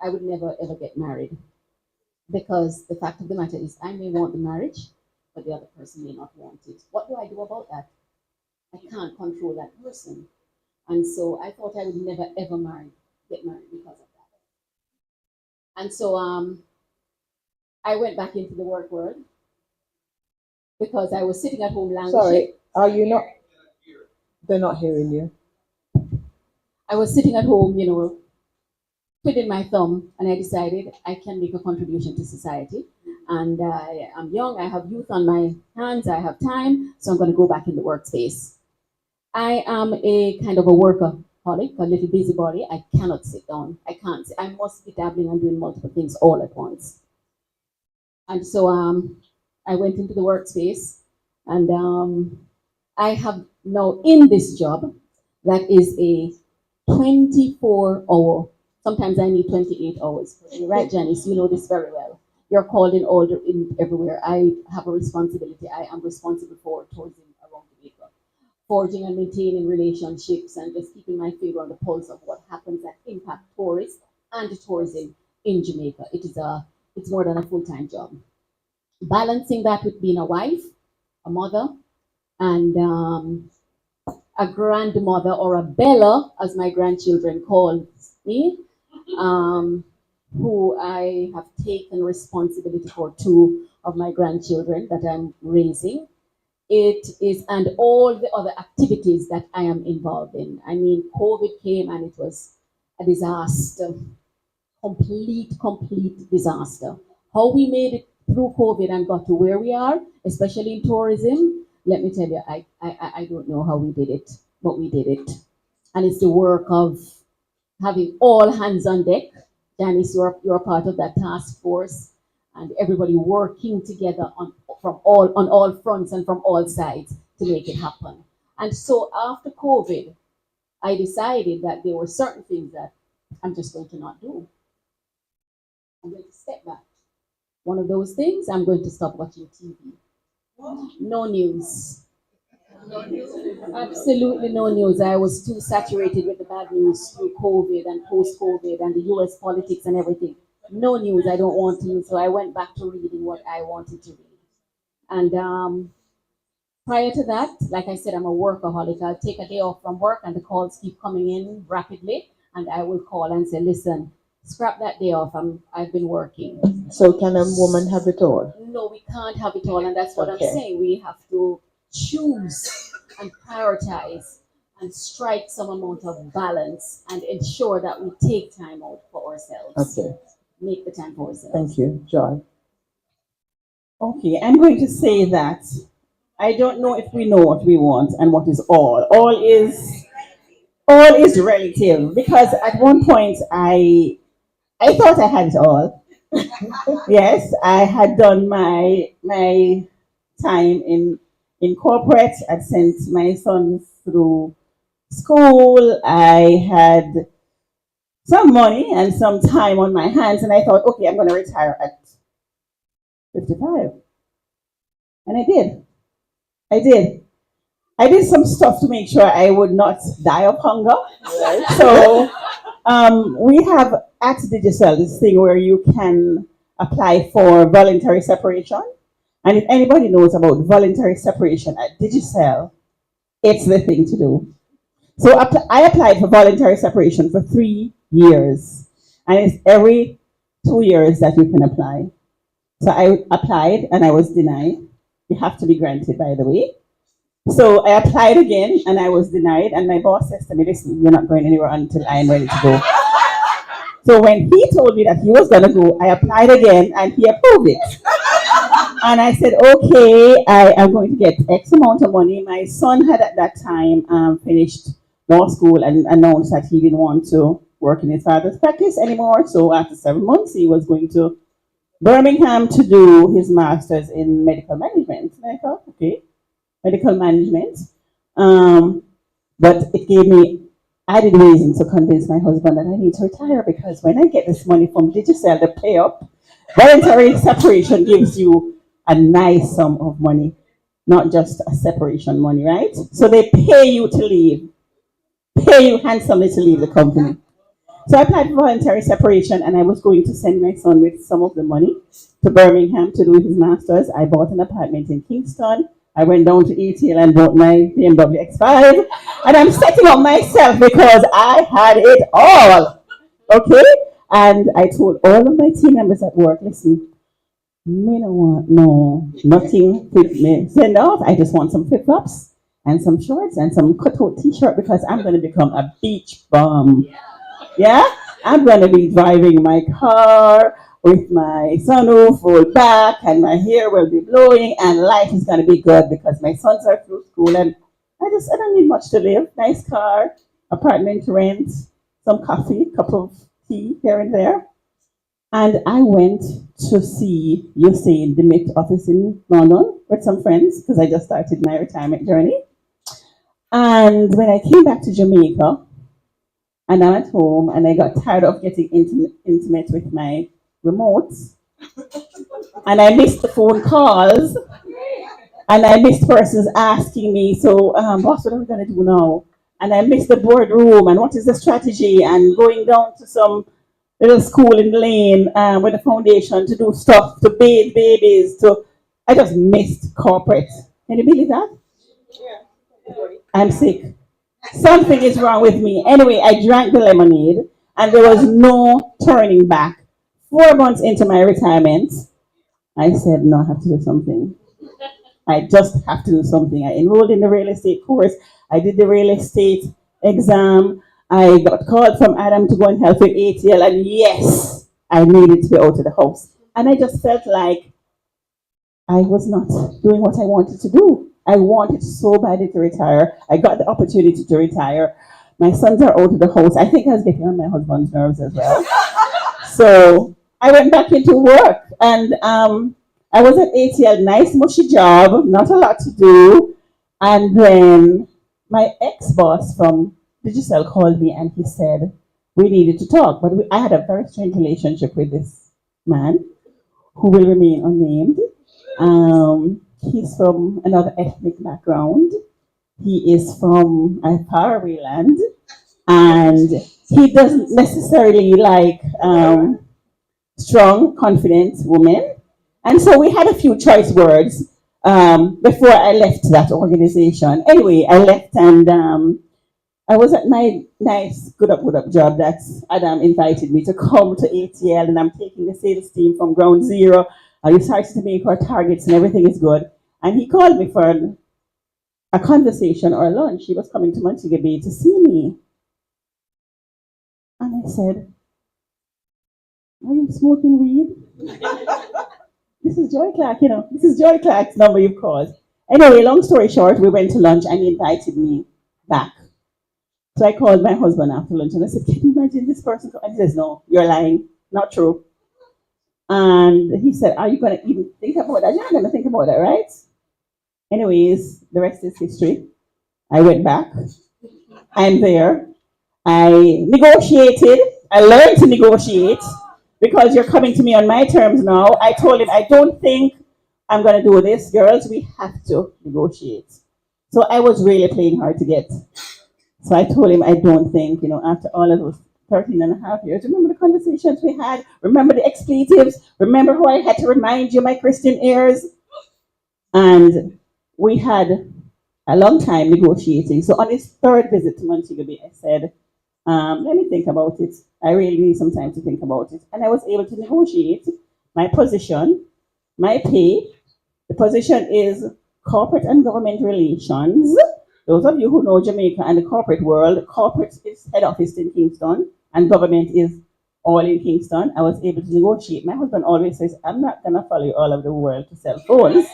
I would never ever get married because the fact of the matter is I may want the marriage, but the other person may not want it. What do I do about that? I can't control that person. And so I thought I would never ever get married because of that. And so I went back into the work world because I was sitting at home languishing. Sorry, are you not? They're not hearing you. I was sitting at home, twiddling my thumb, and I decided I can make a contribution to society. And I am young, I have youth on my hands, I have time, so I'm going to go back in the workspace. I am a kind of a workaholic, a little busybody. I cannot sit down. I can't. I must be dabbling and doing multiple things all at once. And so I went into the workspace, and I have now in this job that is a 24-hour. Sometimes I need 28 hours. Right, Janice? You know this very well. You're called in everywhere. I have a responsibility. I am responsible for tourism around Jamaica, forging and maintaining relationships, and just keeping my finger on the pulse of what happens that impact tourists and tourism in Jamaica. It's more than a full-time job. Balancing that with being a wife, a mother, and a grandmother, or a Bella, as my grandchildren call me, um, who I have taken responsibility for two of my grandchildren that I'm raising. It is, and all the other activities that I am involved in. I mean, COVID came and it was a disaster, complete disaster. How we made it through COVID and got to where we are, especially in tourism, let me tell you, I don't know how we did it, but we did it. And it's the work of having all hands on deck. Janice, you're part of that task force, and everybody working together on all fronts and from all sides to make it happen. And so after COVID, I decided that there were certain things that I'm just going to not do. I'm going to step back. One of those things, I'm going to stop watching TV. No news. Absolutely no news. I was too saturated with the bad news through COVID and post COVID and the US politics and everything. No news. I don't want to. So I went back to reading what I wanted to read. And prior to that, like I said, I'm a workaholic. I'll take a day off from work and the calls keep coming in rapidly. And I will call and say, listen, scrap that day off. I've been working. So can a woman have it all? No, we can't have it all. And that's what I'm saying. We have to choose and prioritize and strike some amount of balance and ensure that we take time out for ourselves. Okay. Make the time for ourselves. Thank you, Joy. Okay, I'm going to say that I don't know if we know what we want and what is all. All is relative because at one point I thought I had it all. Yes, I had done my time in corporate. I'd sent my son through school. I had some money and some time on my hands, and I thought, okay, I'm going to retire at 55. And I did. I did. I did some stuff to make sure I would not die of hunger. Right. So We have at Digicel this thing where you can apply for voluntary separation. And if anybody knows about voluntary separation at Digicel, it's the thing to do. So I applied for voluntary separation for 3 years. And it's every 2 years that you can apply. So I applied and I was denied. You have to be granted, by the way. So I applied again and I was denied. And my boss says to me, listen, you're not going anywhere until I'm ready to go. So when he told me that he was going to go, I applied again and he approved it. And I said, okay, I am going to get X amount of money. My son had at that time finished law school and announced that he didn't want to work in his father's practice anymore. So after 7 months, he was going to Birmingham to do his master's in medical management. And I thought, okay, medical management. Um, but it gave me added reason to convince my husband that I need to retire because when I get this money from Digicel, the pay up, voluntary separation gives you a nice sum of money, not just a separation money, right? So they pay you to leave, pay you handsomely to leave the company. So I applied for voluntary separation and I was going to send my son with some of the money to Birmingham to do his master's. I bought an apartment in Kingston. I went down to ATL and bought my BMW X5. And I'm setting up myself because I had it all. Okay? And I told all of my team members at work, listen, me no want no nothing with me send off. I just want some flip flops and some shorts and some cutout t-shirt because I'm gonna become a beach bum. Yeah? I'm gonna be driving my car with my sunroof rolled back and my hair will be blowing and life is gonna be good because my sons are through school and I don't need much to live. Nice car, apartment rent, some coffee, cup of tea here and there. And I went to see Usain the Met office in London with some friends because I just started my retirement journey. And when I came back to Jamaica and I'm at home and I got tired of getting intimate with my remotes and I missed the phone calls and I missed persons asking me, so boss, what are we going to do now? And I missed the boardroom and what is the strategy and going down to some little school in the lane with a foundation to do stuff, to bathe babies, to I just missed corporate. Can you believe that? I'm sick. Something is wrong with me. Anyway, I drank the lemonade and there was no turning back. 4 months into my retirement, I said, no, I have to do something. I just have to do something. I enrolled in the real estate course. I did the real estate exam. I got called from Adam to go and help with ATL, and yes, I needed to be out of the house. And I just felt like I was not doing what I wanted to do. I wanted so badly to retire. I got the opportunity to retire. My sons are out of the house. I think I was getting on my husband's nerves as well. So I went back into work, and I was at ATL, nice mushy job, not a lot to do. And then my ex-boss from Digicel called me and he said, we needed to talk. But I had a very strange relationship with this man who will remain unnamed. He's from another ethnic background. He is from a faraway land. And he doesn't necessarily like strong, confident women. And so we had a few choice words before I left that organization. Anyway, I left and I was at my nice good up job that Adam invited me to come to ATL and I'm taking the sales team from ground zero. We started to make our targets and everything is good. And he called me for a conversation or a lunch. He was coming to Montego Bay to see me. And I said, are you smoking weed? This is Joy Clark, This is Joy Clark's number you've called. Anyway, long story short, we went to lunch and he invited me back. So I called my husband after lunch and I said, can you imagine this person? And he says, no, you're lying. Not true. And he said, are you going to even think about that? You're not going to think about that, right? Anyways, the rest is history. I went back. I'm there. I negotiated. I learned to negotiate because you're coming to me on my terms now. I told him, I don't think I'm going to do this. Girls, we have to negotiate. So I was really playing hard to get. So I told him, I don't think, after all of those 13 and a half years. Remember the conversations we had? Remember the expletives? Remember who I had to remind you, my Christian ears? And we had a long time negotiating. So on his third visit to Montego Bay, I said, let me think about it. I really need some time to think about it. And I was able to negotiate my position, my pay. The position is corporate and government relations. Those of you who know Jamaica and the corporate world, corporate is head office in Kingston and government is all in Kingston. I was able to negotiate. My husband always says, I'm not going to follow you all over the world to sell phones.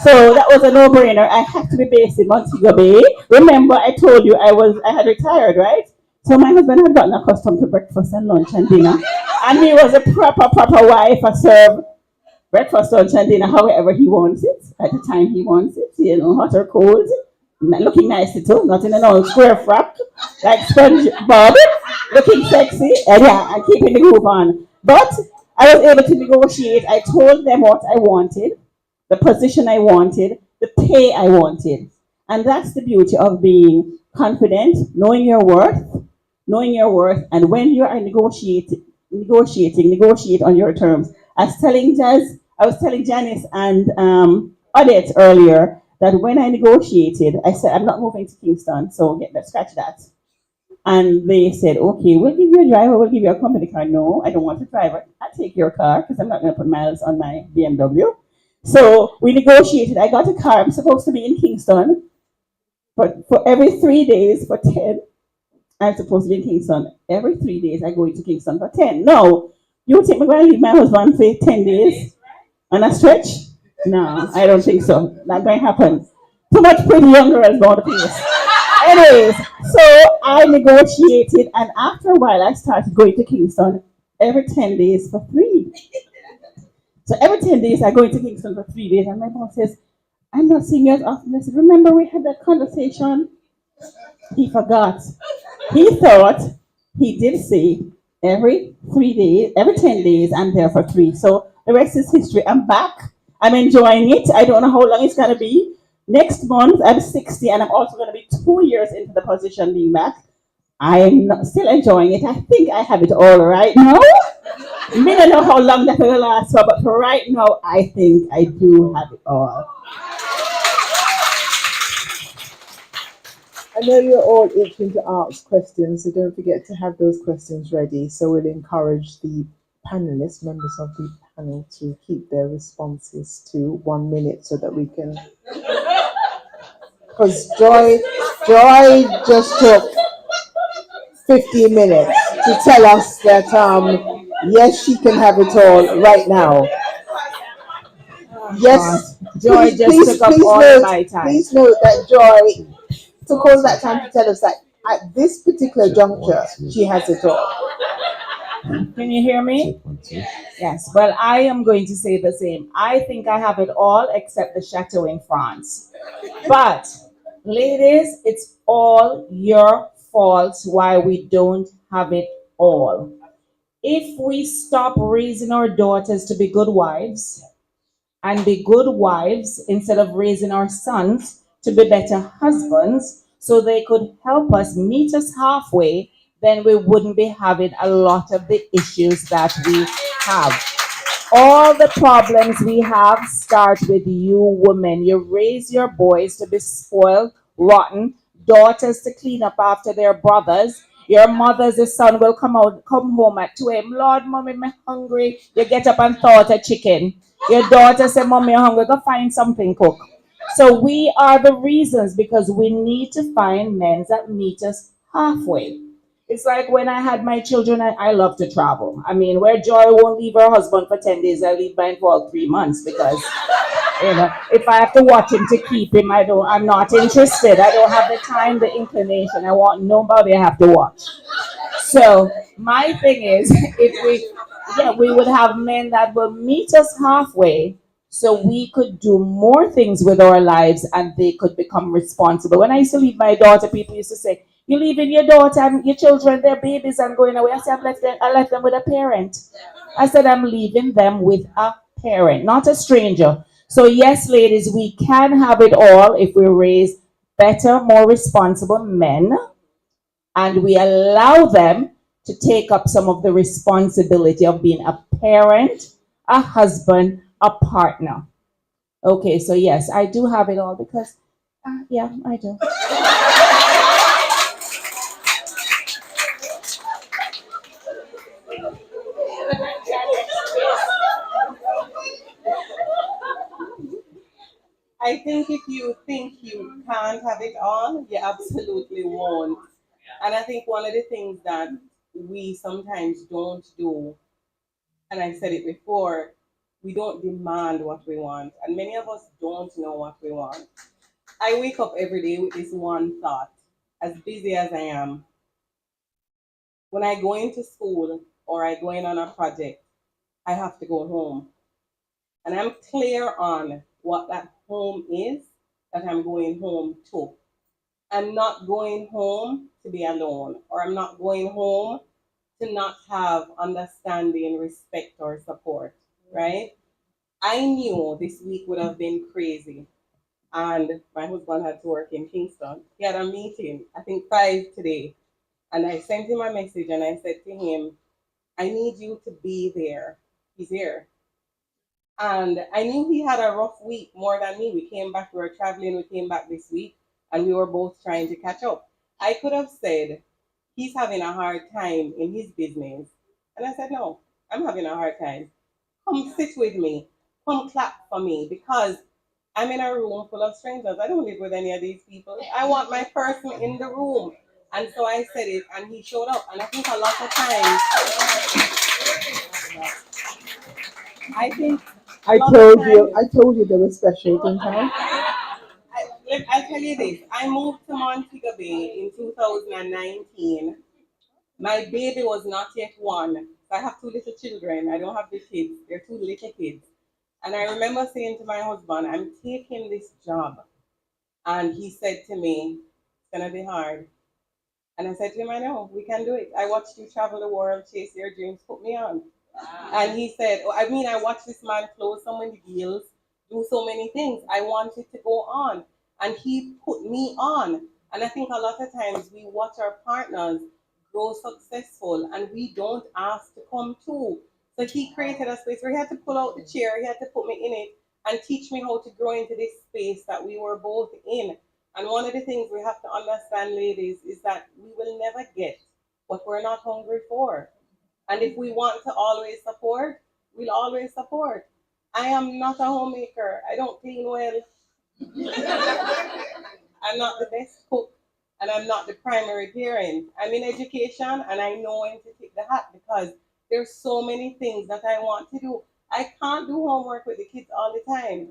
So that was a no-brainer. I have to be based in Montego Bay. Remember, I told you I had retired, right? So my husband had gotten accustomed to breakfast and lunch and dinner. And he was a proper wife. I serve breakfast, lunch, and dinner however he wants it, at the time he wants it, hot or cold. Looking nice too, not in an old square frock, like SpongeBob, looking sexy, and yeah, and keeping the groove on. But I was able to negotiate. I told them what I wanted, the position I wanted, the pay I wanted. And that's the beauty of being confident, knowing your worth, and when you are negotiate on your terms. I was telling Janice and Odette earlier that when I negotiated, I said, I'm not moving to Kingston, so scratch that. And they said, okay, we'll give you a driver, we'll give you a company car. No, I don't want a driver. I'll take your car because I'm not going to put miles on my BMW. So we negotiated. I got a car. I'm supposed to be in Kingston, but for every 3 days for 10, I'm supposed to be in Kingston. Every 3 days I go into Kingston for 10. No, you think I'm going to leave my husband for 10 days on a stretch? No, I don't think so. Not going to happen. Too much pretty young girls going to place. Anyways, so I negotiated, and after a while, I started going to Kingston every 10 days for free. So every 10 days, I go into Kingston for 3 days, and my boss says, I'm not seeing you as often. I said, remember we had that conversation? He forgot. He thought he did say every 3 days, every 10 days, I'm there for three. So the rest is history. I'm back. I'm enjoying it. I don't know how long it's going to be. Next month, I'm 60, and I'm also going to be 2 years into the position being back. I am still enjoying it. I think I have it all right now. I don't know how long that will last for, but for right now, I think I do have it all. I know you're all itching to ask questions, so don't forget to have those questions ready. So we'll encourage the panelists, members of the panel, to keep their responses to 1 minute so that we can. Because Joy just took 15 minutes to tell us that yes, she can have it all right now. Yes, Joy just took up all note, my time. Please note that Joy took all that time to tell us that at this particular juncture, she has it all. Can you hear me? Yes. Well, I am going to say the same. I think I have it all except the chateau in France. But, ladies, it's all your fault why we don't have it all. If we stop raising our daughters to be good wives, and be good wives instead of raising our sons to be better husbands so they could help us meet us halfway, then we wouldn't be having a lot of the issues that we have. All the problems we have start with you women. You raise your boys to be spoiled, rotten, daughters to clean up after their brothers. Your mother's son will come home at 2 a.m. Lord, mommy, I'm hungry. You get up and thaw a chicken. Your daughter say, mommy, I'm hungry. Go find something cook. So we are the reasons because we need to find men that meet us halfway. It's like when I had my children, I love to travel. I mean, where Joy won't leave her husband for 10 days, I leave mine for all 3 months because, if I have to watch him to keep him, I'm not interested. I don't have the time, the inclination. I want nobody I have to watch. So my thing is, we would have men that will meet us halfway so we could do more things with our lives and they could become responsible. When I used to leave my daughter, people used to say, you leaving your daughter and your children, their babies, and going away. I said, I left them with a parent. I said, I'm leaving them with a parent, not a stranger. So yes, ladies, we can have it all if we raise better, more responsible men and we allow them to take up some of the responsibility of being a parent, a husband, a partner. Okay, so yes, I do have it all because, yeah, I do. I think if you think you can't have it all, you absolutely won't. And I think one of the things that we sometimes don't do, and I said it before, we don't demand what we want. And many of us don't know what we want. I wake up every day with this one thought. As busy as I am, when I go into school or I go in on a project, I have to go home. And I'm clear on what that home is that I'm going home to. I'm not going home to be alone, or I'm not going home to not have understanding, respect, or support, right? I knew this week would have been crazy. And my husband had to work in Kingston. He had a meeting, I think 5 today. And I sent him a message and I said to him, I need you to be there. He's here. And I knew he had a rough week more than me. We came back, we were traveling, we came back this week, and we were both trying to catch up. I could have said, he's having a hard time in his business. And I said, no, I'm having a hard time. Come sit with me. Come clap for me because I'm in a room full of strangers. I don't live with any of these people. I want my person in the room. And so I said it, and he showed up. And I think a lot of times, I think a I lot of told times, you, I told you they were special, didn't I? I'll tell you this. I moved to Montego Bay in 2019. My baby was not yet one. So I have two little children. I don't have the kids. They're two little kids. And I remember saying to my husband, I'm taking this job. And he said to me, it's going to be hard. And I said to him, I know, we can do it. I watched you travel the world, chase your dreams, put me on. And he said, oh, I mean, I watched this man close so many deals, do so many things. I wanted to go on. And he put me on. And I think a lot of times we watch our partners grow successful and we don't ask to come too. So he created a space where he had to pull out the chair, he had to put me in it and teach me how to grow into this space that we were both in. And one of the things we have to understand, ladies, is that we will never get what we're not hungry for. And if we want to always support, we'll always support. I am not a homemaker. I don't clean well. I'm not the best cook. And I'm not the primary parent. I'm in education and I know when to take the hat because there's so many things that I want to do. I can't do homework with the kids all the time.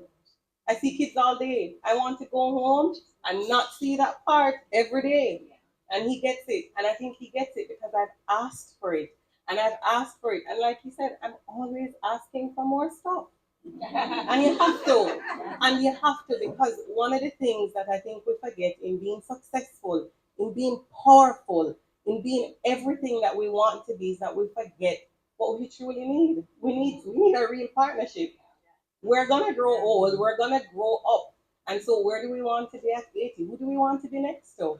I see kids all day. I want to go home and not see that part every day. And he gets it. And I think he gets it because I've asked for it. And I've asked for it. And like he said, I'm always asking for more stuff. And you have to. And you have to because one of the things that I think we forget in being successful, in being powerful, in being everything that we want to be is that we forget what we truly need. We need a real partnership. We're gonna grow old, we're gonna grow up. And so where do we want to be at 80? Who do we want to be next to?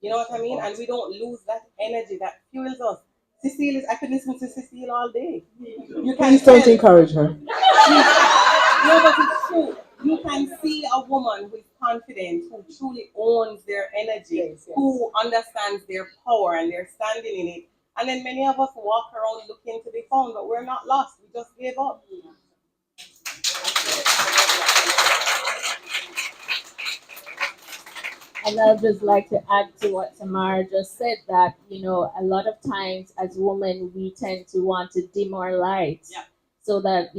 You know what I mean? And we don't lose that energy that fuels us. Cecile is I could listen to Cecile all day. You can Please don't tell encourage her. no, but it's true. You can see a woman who is confident, who truly owns their energy, who understands their power and they're standing in it. And then many of us walk around looking to be found, but we're not lost. We just gave up. And I'd just like to add to what Tamara just said that, a lot of times as women, we tend to want to dim our lights Yeah. so that,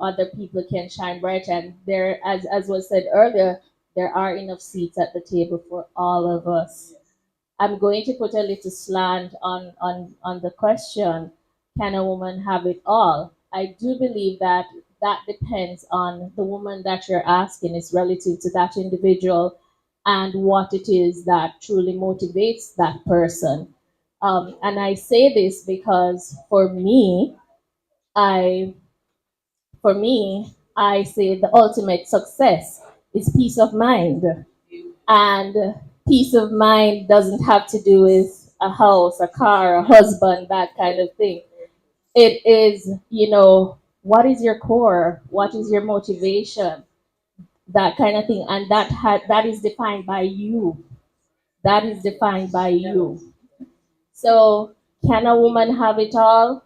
other people can shine bright. And there, as was said earlier, there are enough seats at the table for all of us. I'm going to put a little slant on the question, can a woman have it all? I do believe that that depends on the woman that you're asking. It's relative to that individual and what it is that truly motivates that person. And I say this because I for me, I say the ultimate success is peace of mind. And peace of mind doesn't have to do with a house, a car, a husband, that kind of thing. It is, what is your core? What is your motivation? That kind of thing. And that is defined by you. That is defined by you. So, can a woman have it all?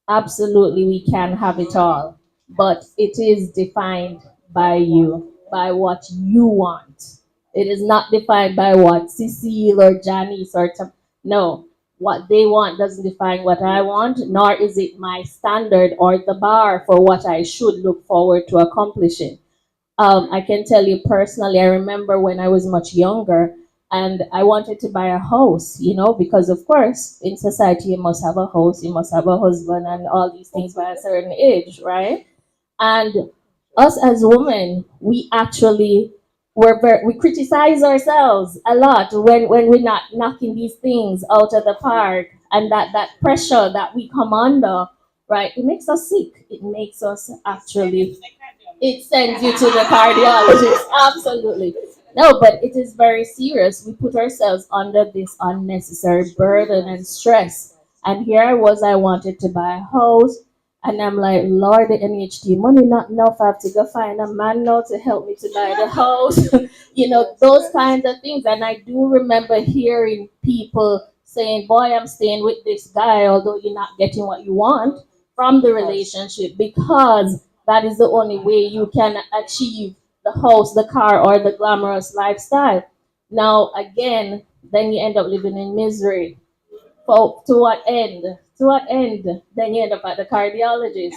Absolutely, we can have it all, but it is defined by you, by what you want. It is not defined by what Cecile or Janice no. What they want doesn't define what I want, nor is it my standard or the bar for what I should look forward to accomplishing. I can tell you personally, I remember when I was much younger and I wanted to buy a house, because of course in society you must have a house, you must have a husband and all these things by a certain age, right? And us as women, we actually we criticize ourselves a lot when we're not knocking these things out of the park, and that pressure that we come under, right? It makes us sick. It makes us actually, it sends you to the cardiologist. Absolutely. No, but it is very serious. We put ourselves under this unnecessary burden and stress. And here I was, I wanted to buy a house. And I'm like, Lord, the NHT money not enough. I have to go find a man now to help me to buy the house. Those kinds of things. And I do remember hearing people saying, boy, I'm staying with this guy, although you're not getting what you want from the relationship, because that is the only way you can achieve the house, the car, or the glamorous lifestyle. Now, again, then you end up living in misery. For to what end? To what end? Then you end up at the cardiologist.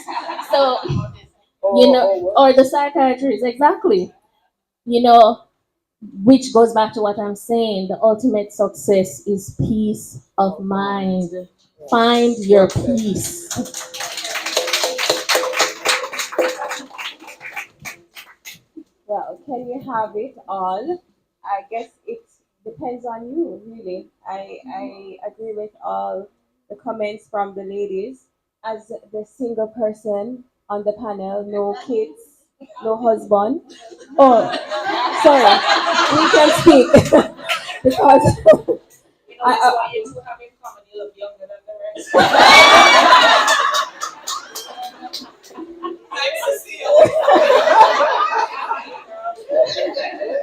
So, or the psychiatrist, exactly. You know, which goes back to what I'm saying. The ultimate success is peace of mind. Find your peace. Well, can you have it all? I guess it depends on you, really. I agree with all the comments from the ladies. As the single person on the panel, no kids, no husband. Oh, sorry, we can speak because I, You two have in common, you look younger than the rest. Nice to see you.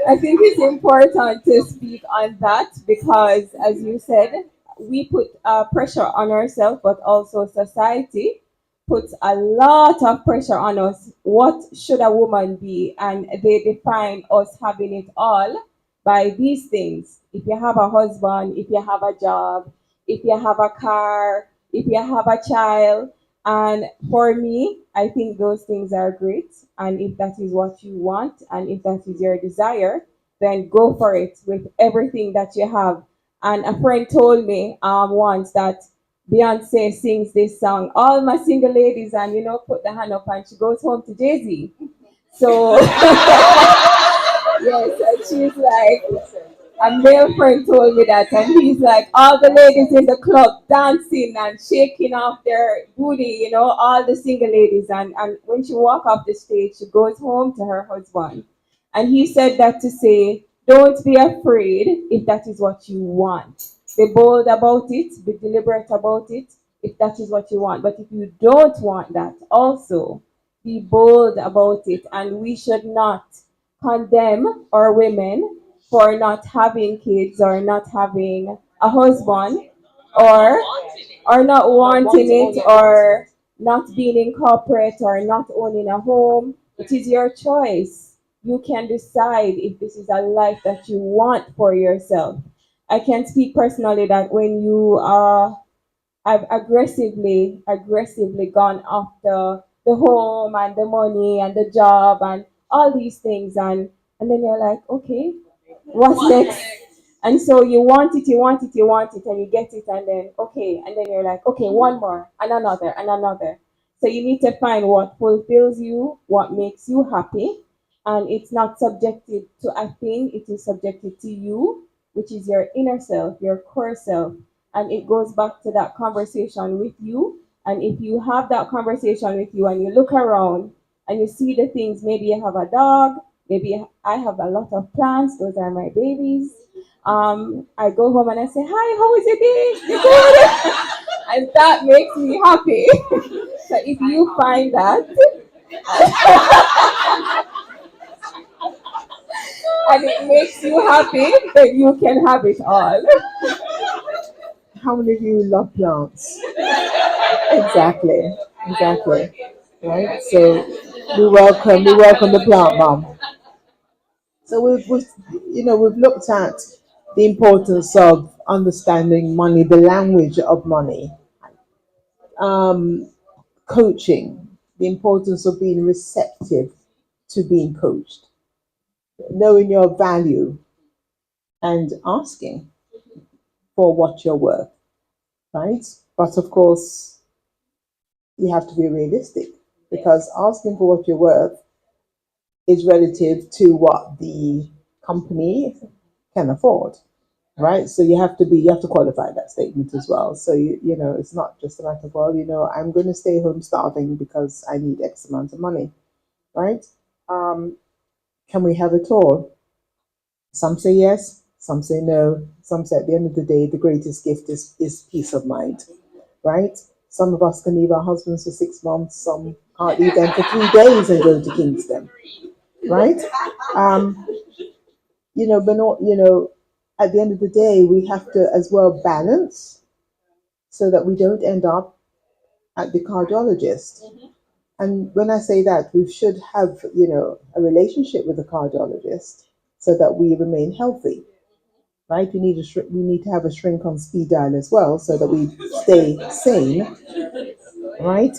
I think it's important to speak on that because, as you said, we put pressure on ourselves, but also society puts a lot of pressure on us. What should a woman be? And they define us having it all by these things. If you have a husband, if you have a job, if you have a car, if you have a child, and for me, I think those things are great. And if that is what you want and if that is your desire, then go for it with everything that you have. And a friend told me once that Beyonce sings this song, all my single ladies, and put the hand up and she goes home to Jay-Z. So, yes, and she's like, a male friend told me that, and he's like, all the ladies in the club dancing and shaking off their booty, all the single ladies. And when she walk off the stage, she goes home to her husband. And he said that to say, don't be afraid if that is what you want. Be bold about it, be deliberate about it if that is what you want. But if you don't want that, also be bold about it. And we should not condemn our women for not having kids or not having a husband or not wanting it or not being in corporate or not owning a home. It is your choice. You can decide if this is a life that you want for yourself. I can speak personally that when you I've aggressively gone after the home and the money and the job and all these things, and then you're like, okay, what's next? And so you want it, you want it, you want it, and you get it, and then okay, and then you're like, okay, one more, and another, and another. So you need to find what fulfills you, what makes you happy, and it's not subjected to a thing, it is subjected to you, which is your inner self, your core self. And it goes back to that conversation with you. And if you have that conversation with you and you look around and you see the things, maybe you have a dog, maybe I have a lot of plants, those are my babies. I go home and I say, "Hi, how is your day? You good?" And that makes me happy. So if you find that and it makes you happy, then you can have it all. How many of you love plants? Exactly, exactly. Right. So we welcome the plant mom. So we've we've looked at the importance of understanding money, the language of money, um, coaching, the importance of being receptive to being coached, knowing your value, and asking for what you're worth, right? But of course, you have to be realistic because asking for what you're worth is relative to what the company can afford, right? So you have to qualify that statement as well. So it's not just a matter of, well, I'm going to stay home starving because I need X amount of money, right? Um, can we have it all? Some say yes, some say no. Some say at the end of the day, the greatest gift is peace of mind, right? Some of us can leave our husbands for 6 months. Some can't leave them for 3 days and go to Kingston, right? Um, but not, at the end of the day, we have to as well balance so that we don't end up at the cardiologist. And when I say that, we should have, a relationship with the cardiologist so that we remain healthy, right? We need to have a shrink on speed dial as well so that we stay sane, right?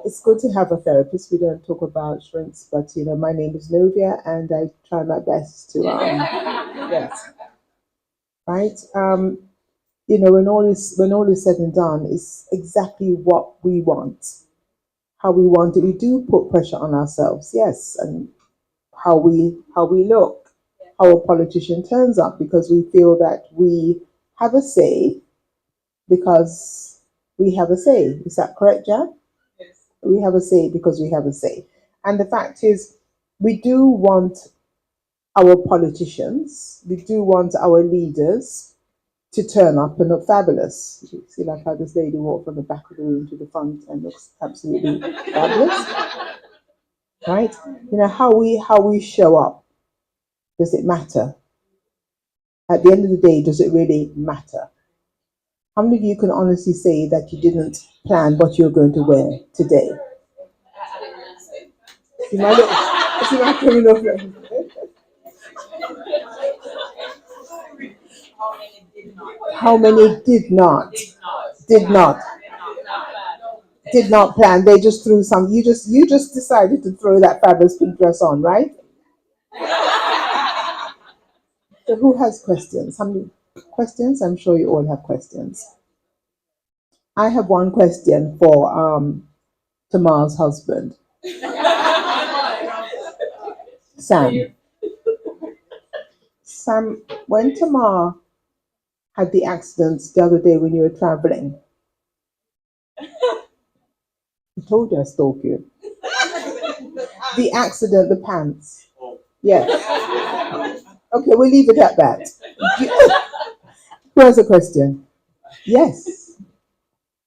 It's good to have a therapist. We don't talk about shrinks, but my name is Novia, and I try my best to yes, right. When all is said and done, it's exactly what we want, how we want it. We do put pressure on ourselves, yes, and how we look, how a politician turns up because we feel that we have a say because we have a say. Is that correct, Jan? We have a say because we have a say. And the fact is, we do want our politicians, we do want our leaders to turn up and look fabulous. You see, like how this lady walked from the back of the room to the front and looks absolutely fabulous, right? How we show up. Does it matter? At the end of the day, does it really matter? How many of you can honestly say that you didn't plan what you're going to wear today? See my little, see my criminal friend. How many did not? Did not. Did not plan. They just threw some. You just decided to throw that fabulous pink dress on, right? So who has questions? How many questions? I'm sure you all have questions. I have one question for Tamar's husband, Sam. Sam, when Tamar had the accident the other day when you were traveling, I told you I stalk you. The accident, the pants. Yes. Okay, we'll leave it at that. Where's the question? Yes.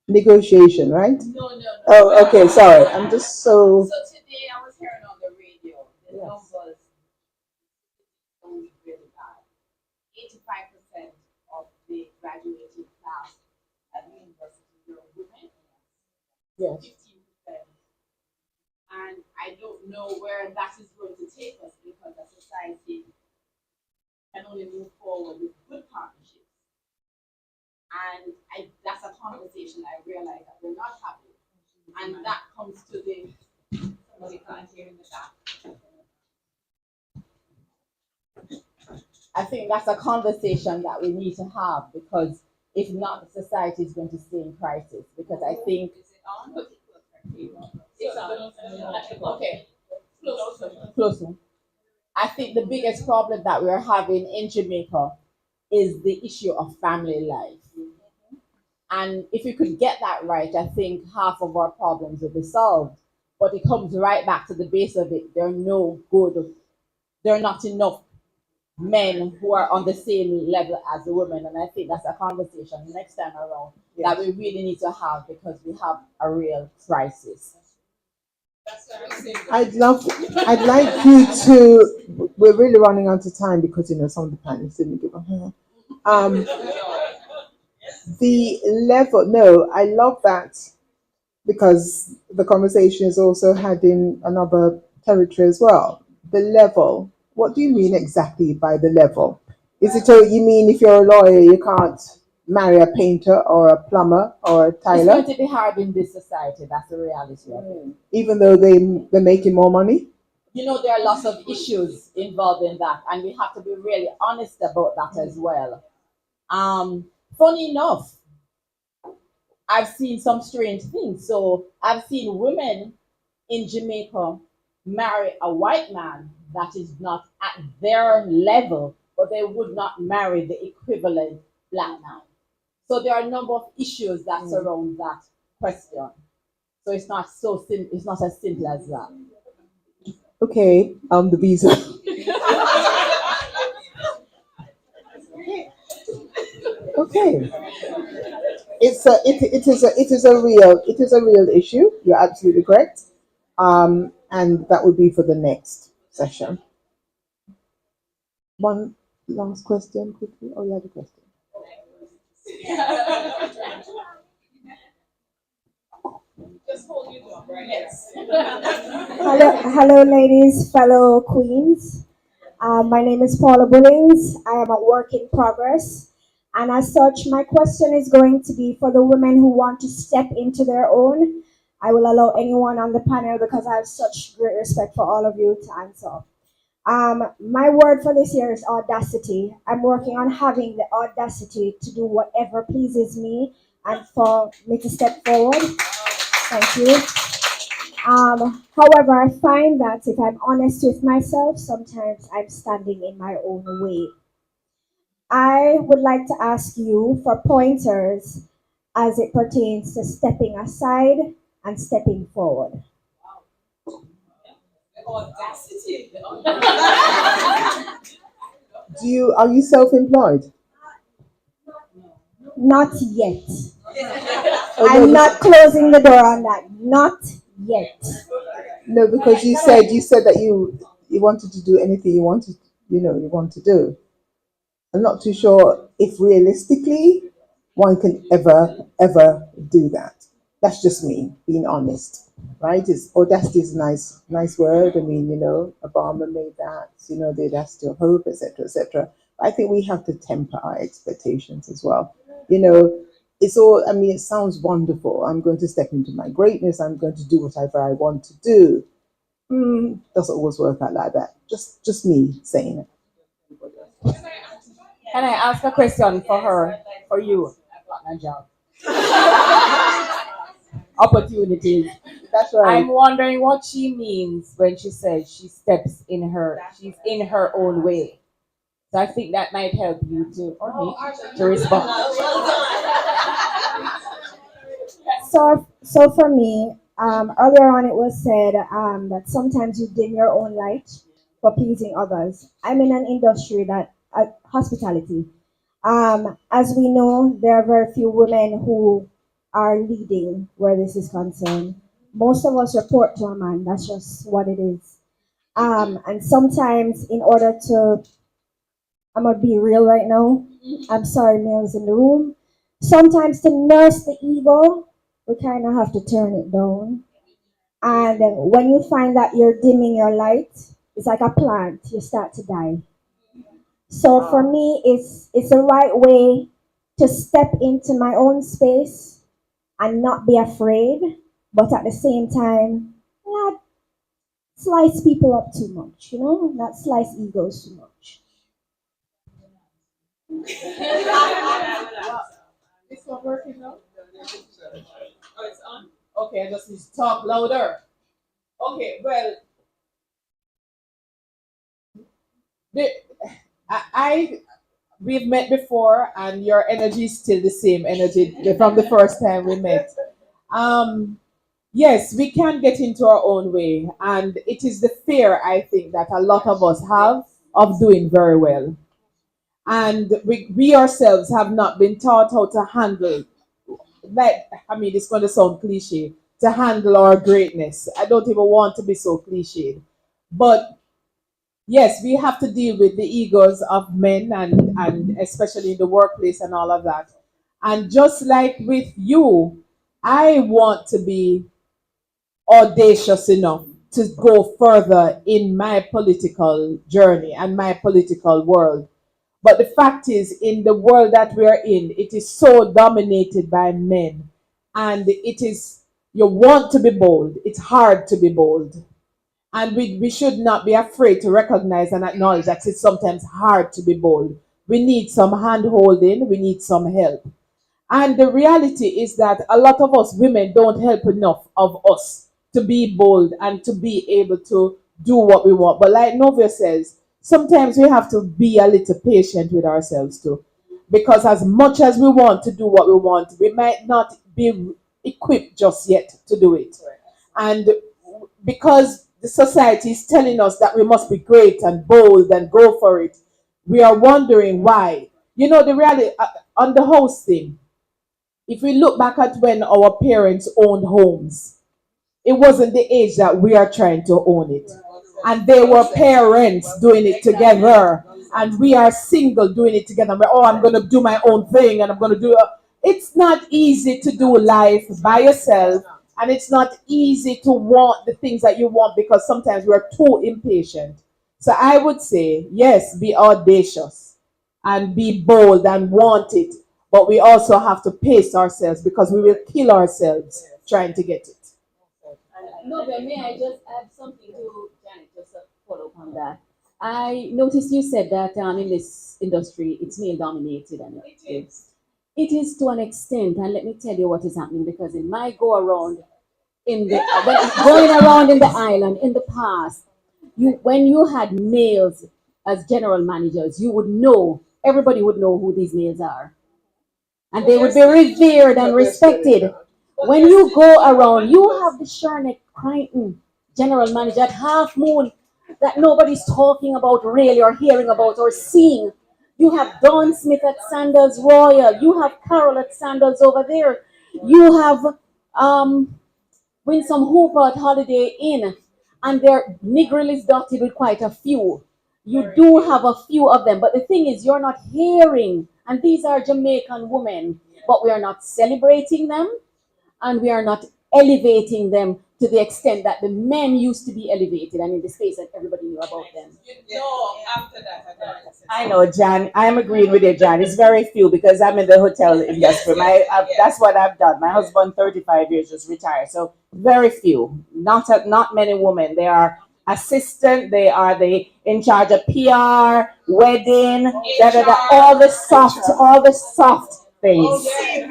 Negotiation, right? No, no, no. Oh, okay, sorry. I'm just so. So today I was hearing on the radio, the Yes. numbers don't really bad. 85% of the graduating class at the university are women, Yes. 15%. And I don't know where that is going to take us because the society can only move forward with good partnerships. And that's a conversation I realize that we're not having. And that comes to the somebody can't hear in the back. I think that's a conversation that we need to have because if not, the society is going to stay in crisis. Because I think is it on? It's on. Okay, closer. I think the biggest problem that we're having in Jamaica is the issue of family life. And if we could get that right, I think half of our problems will be solved. But it comes right back to the base of it. They're no good. They're not enough men who are on the same level as the women. And I think that's a conversation next time around that we really need to have because we have a real crisis. I'd love, I'd like you to, we're really running out of time because, some of the panelists didn't give a, um, the level, no, I love that because the conversation is also had in another territory as well. The level, what do you mean exactly by the level? Is it, you mean if you're a lawyer, you can't marry a painter or a plumber or a It's going tailor, to be hard in this society. That's the reality of it. even though they're making more money? There are lots of issues involved in that, and we have to be really honest about that as well. Funny enough, I've seen some strange things. So I've seen women in Jamaica marry a white man that is not at their level, but they would not marry the equivalent black man. So there are a number of issues that surround that question. So it's not it's not as simple as that. Okay, the visa. Okay, it is a real issue. You're absolutely correct. And that would be for the next session. One last question quickly. Oh, you had a question. Hello, ladies, fellow queens. My name is Paula Bullings. I am a work in progress. And as such, my question is going to be for the women who want to step into their own. I will allow anyone on the panel because I have such great respect for all of you to answer. My word for this year is audacity. I'm working on having the audacity to do whatever pleases me and for me to step forward. Thank you. However, I find that if I'm honest with myself, sometimes I'm standing in my own way. I would like to ask you for pointers as it pertains to stepping aside and stepping forward. Are you self-employed? Not yet. Oh, I'm not closing the door on that. Not yet. No, because you said that you wanted to do anything you want to do. I'm not too sure if realistically one can ever do that. That's just me being honest, right? It's audacity is a nice word. I mean, Obama made that. The audacity of hope, etc., etc. I think we have to temper our expectations as well. It's all. I mean, it sounds wonderful. I'm going to step into my greatness. I'm going to do whatever I want to do. Doesn't always work out like that. Just me saying it. Can I ask a question for her, for you? I've got my job. Opportunities. That's right. I'm wondering what she means when she says she's in her own way. So I think that might help you to, or me, to respond. So for me, earlier on it was said that sometimes you dim your own light for pleasing others. I'm in an industry that hospitality. As we know, there are very few women who are leading where this is concerned. Most of us report to a man. That's just what it is. And sometimes, in order to, I'm gonna be real right now. I'm sorry, males in the room. Sometimes to nurse the ego, we kind of have to turn it down. And when you find that you're dimming your light, it's like a plant. You start to die. So for me, it's the right way to step into my own space and not be afraid, but at the same time, not slice people up too much, not slice egos too much. This one working now? Oh, it's on? Okay, I just need to talk louder. Okay, well, the, I we've met before, and your energy is still the same energy from the first time we met. Um, yes, we can get into our own way, and it is the fear I think that a lot of us have of doing very well. And we ourselves have not been taught how to handle, like, I mean, it's going to sound cliche, to handle our greatness. I don't even want to be so cliched. But yes, we have to deal with the egos of men and especially in the workplace and all of that. And just like with you, I want to be audacious enough to go further in my political journey and my political world. But the fact is, in the world that we are in, it is so dominated by men. And it is, you want to be bold, it's hard to be bold. And we should not be afraid to recognize and acknowledge that it's sometimes hard to be bold. We need some hand holding, we need some help. And the reality is that a lot of us women don't help enough of us to be bold and to be able to do what we want. But like Novia says, sometimes we have to be a little patient with ourselves too. Because as much as we want to do what we want, we might not be equipped just yet to do it. And because the society is telling us that we must be great and bold and go for it, we are wondering why. You know, the reality on the house thing, if we look back at when our parents owned homes, it wasn't the age that we are trying to own it. And they were parents doing it together. And we are single doing it together. Oh, I'm going to do my own thing and I'm going to do it. It's not easy to do life by yourself. And it's not easy to want the things that you want because sometimes we're too impatient. So I would say, yes, be audacious and be bold and want it. But we also have to pace ourselves because we will kill ourselves trying to get it. No, but may I just add something to Janet, just to follow up on that. I noticed you said that in this industry it's male dominated, and it is to an extent. And let me tell you what is happening because in my go around in the going around in the island in the past, you when you had males as general managers, you would know everybody would know who these males are, and they would be revered and respected. When you go around, you have the Sharnek Crichton general manager at Half Moon that nobody's talking about really or hearing about or seeing. You have Dawn Smith at Sandals Royal. You have Carol at Sandals over there. You have Winsome Hooper at Holiday Inn, and their Negril is dotted with quite a few. You do have a few of them, but the thing is, you're not hearing, and these are Jamaican women, but we are not celebrating them and we are not elevating them to the extent that the men used to be elevated and in the space that everybody knew about them. No, after that, I know, Jan. I'm agreeing with you, Jan. It's very few because I'm in the hotel industry. That's what I've done. My husband, 35 years, just retired. So very few. Not many women. They are assistant. They are in charge of PR, wedding, all the soft things.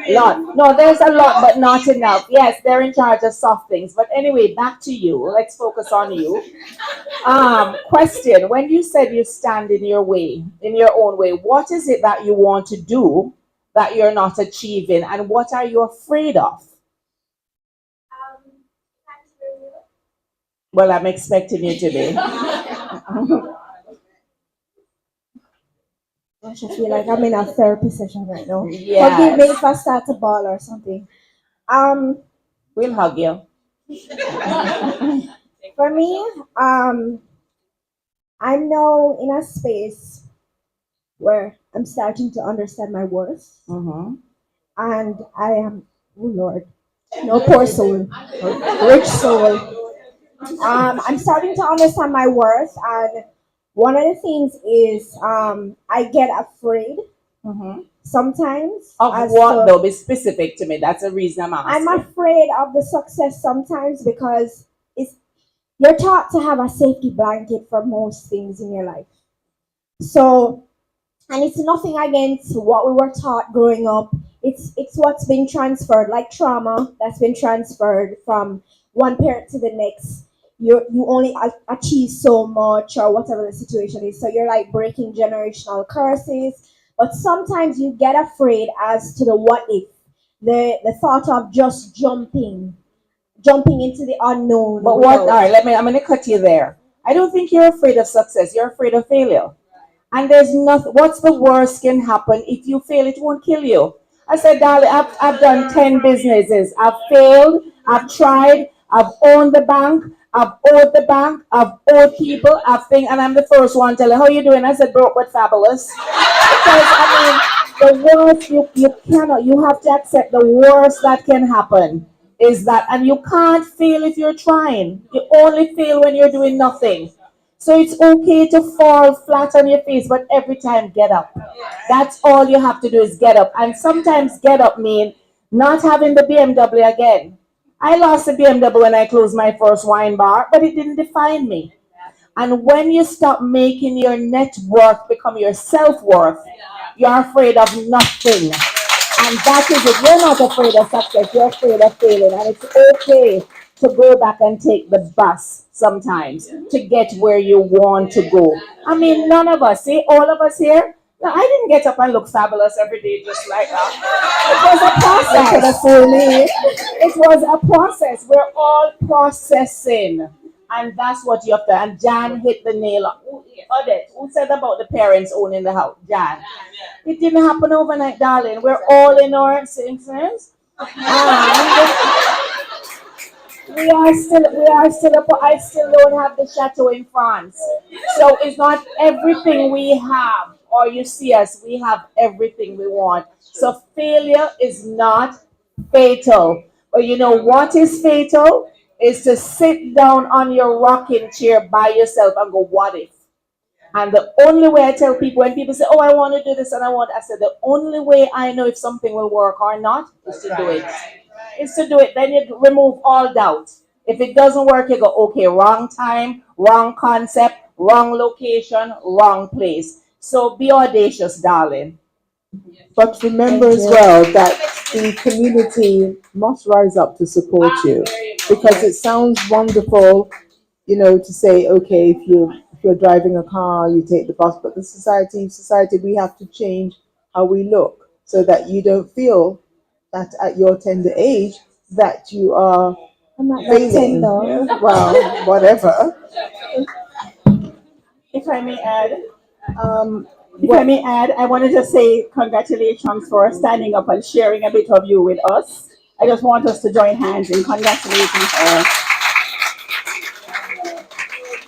Lot. No, there's a lot, but not enough. Yes, they're in charge of soft things. But anyway, back to you. Let's focus on you. Question: when you said you stand in your way, in your own way, what is it that you want to do that you're not achieving, and what are you afraid of? Well, I'm expecting you today. Gosh, I feel like I'm in a therapy session right now. Forgive me Yes, if I start to bawl or something. Um, we'll hug you. for me, I'm now in a space where I'm starting to understand my worth, Mm-hmm. and I am, oh Lord, no poor soul, rich soul. I'm starting to understand my worth, and one of the things is I get afraid Mm-hmm. sometimes Of as what to though? Be specific to me. That's the reason I'm I'm asking. afraid of the success sometimes because it's you're taught to have a safety blanket for most things in your life. So, and it's nothing against what we were taught growing up. It's what's been transferred, like trauma that's been transferred from one parent to the next. You only achieve so much or whatever the situation is. So you're like breaking generational curses. But sometimes you get afraid as to the what if, the thought of just jumping into the unknown But what? All without. right, I'm gonna cut you there. I don't think you're afraid of success. You're afraid of failure. And there's nothing, what's the worst can happen if you fail? It won't kill you. I said, darling, I've done 10 businesses. I've failed, I've tried, I've owned the bank, I've owed the bank, I've owed people, I've think, and I'm the first one telling, how you doing? I said, broke but fabulous. Because, the worst, you cannot, you have to accept the worst that can happen is that, and you can't fail if you're trying. You only fail when you're doing nothing. So it's okay to fall flat on your face, but every time get up. That's all you have to do is get up. And sometimes get up mean not having the BMW again. I lost the BMW when I closed my first wine bar, but it didn't define me. And when you stop making your net worth become your self worth, you're afraid of nothing. And that is it. You're not afraid of success, you're afraid of failing. And it's okay to go back and take the bus sometimes to get where you want to go. I mean, none of us, see, all of us here, no, I didn't get up and look fabulous every day just like that. It was a process. It was a process. We're all processing. And that's what you have to. And Jan hit the nail on. Odette, who said about the parents owning the house? Jan. It didn't happen overnight, darling. We're all in our senses. And I still don't have the chateau in France. So it's not everything we have, or you see us, we have everything we want. So failure is not fatal. But you know what is fatal? Is to sit down on your rocking chair by yourself and go, what if? And the only way I tell people when people say, oh, I want to do this and I said, the only way I know if something will work or not is to do it. Is to do it. Then you remove all doubt. If it doesn't work, you go, okay, wrong time, wrong concept, wrong location, wrong place. So be audacious, darling. But remember as well that the community must rise up to support you because it sounds wonderful, to say, okay, if you're driving a car, you take the bus, but the society, we have to change how we look so that you don't feel that at your tender age that you are I'm not that failing. tender. Yeah, well, whatever. If I may add, Um, if I may add, I want to just say congratulations for standing up and sharing a bit of you with us. I just want us to join hands in congratulating her.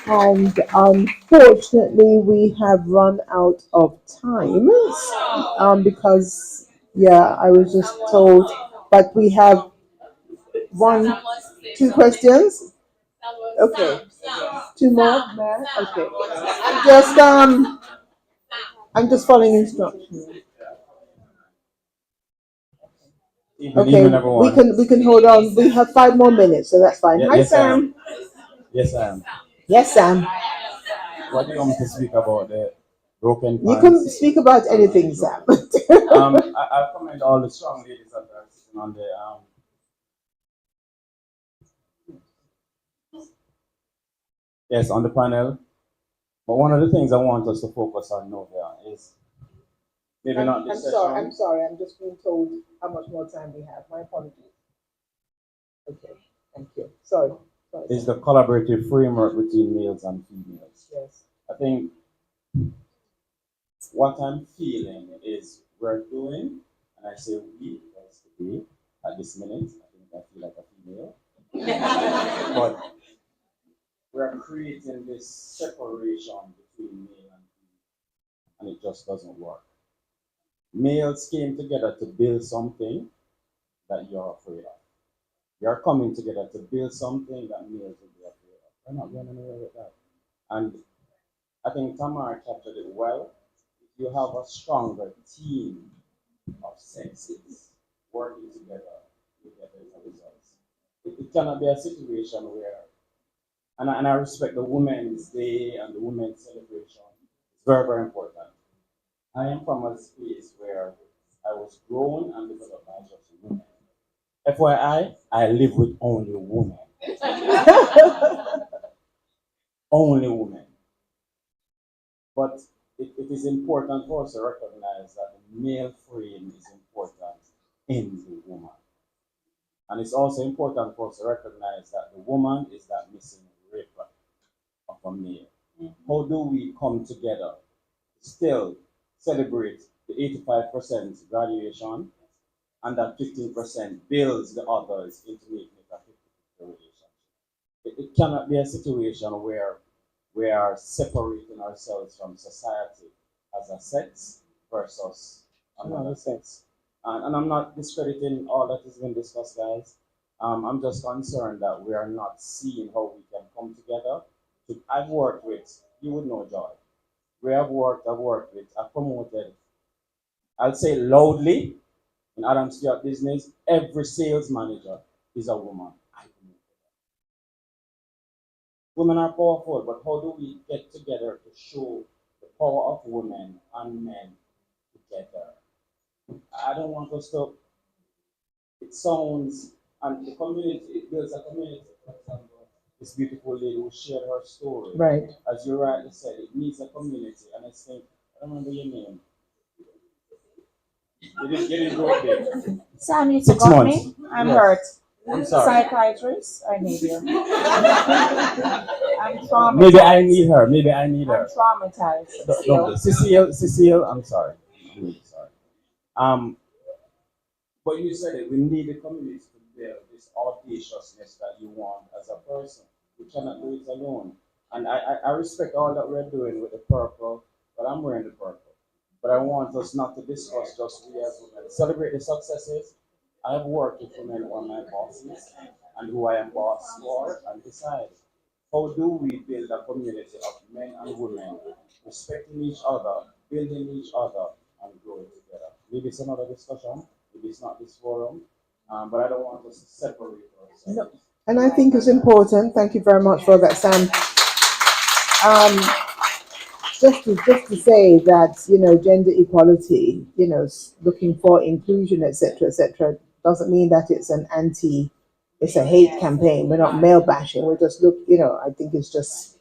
and unfortunately, we have run out of time because, yeah, I was just told, but we have one, two questions. Okay, two more. Okay, I'm just following instructions. Okay, Evening, everyone. we can hold on. We have 5 more minutes, so that's fine. Hi, Yes, I am. Sam. Yes, I am. Yes, Sam. What do you want me to speak about? The broken You can pants? speak about anything, Sam. I commend all the strong ladies that are sitting on the yes, on the panel. But one of the things I want us to focus on now here is maybe not this session. I'm sorry. I'm just being told how much more time we have. My apologies. Okay, thank you. Sorry. Is the collaborative framework between males and females. Yes. I think what I'm feeling is we're doing, and I say we, because today, at this minute, I think I feel like a female. But we're creating this separation between male and female, and it just doesn't work. Males came together to build something that you're afraid of. You're coming together to build something that males will be afraid of. We're not going anywhere with that. And I think Tamara captured it well. If you have a stronger team of sexes working together, you get better results. It cannot be a situation where, and I respect the Women's Day and the Women's Celebration. It's very, very important. I am from a space where I was grown and developed by just women. FYI, I live with only women. Only women. But it is important for us to recognize that the male frame is important in the woman. And it's also important for us to recognize that the woman is that missing rib of from male. How do we come together, still celebrate the 85% graduation, and that 15% builds the others into making it a 50-50 relationship? It cannot be a situation where we are separating ourselves from society as a sex versus another sex. And I'm not discrediting all that has been discussed, guys. I'm just concerned that we are not seeing how we can come together. I've worked with, you would know, Joy. I've worked with, I've promoted, I'll say loudly, in Adam Stewart business, every sales manager is a woman. Women are powerful, but how do we get together to show the power of women and men together? I don't want us to, it sounds, and the community, it builds a community. For example, this beautiful lady who shared her story. Right. As you rightly said, it needs a community. And I think, I don't remember your name. You didn't grow up big. Sam, you 6 forgot months. me. I'm Yes. hurt. I'm sorry. Psychiatrist, I need you. I'm traumatized. Maybe I need her. Maybe I need her. I'm traumatized. Cecile, I'm sorry. I'm really sorry. But you said it, we need the community to build this audaciousness that you want as a person. We cannot do it alone. And I respect all that we're doing with the purple, but I'm wearing the purple. But I want us not to discuss just we as women. Celebrate the successes. I've worked with women who are my bosses and who I am boss for, and decide how do we build a community of men and women respecting each other, building each other, and growing together. Maybe it's another discussion. Maybe it's not this forum, but I don't want us to separate ourselves. No. And I think it's important. Thank you very much for that, Sam. Just to say that, gender equality, looking for inclusion, etc., doesn't mean that it's a hate campaign. We're not male bashing. We're just I think it's just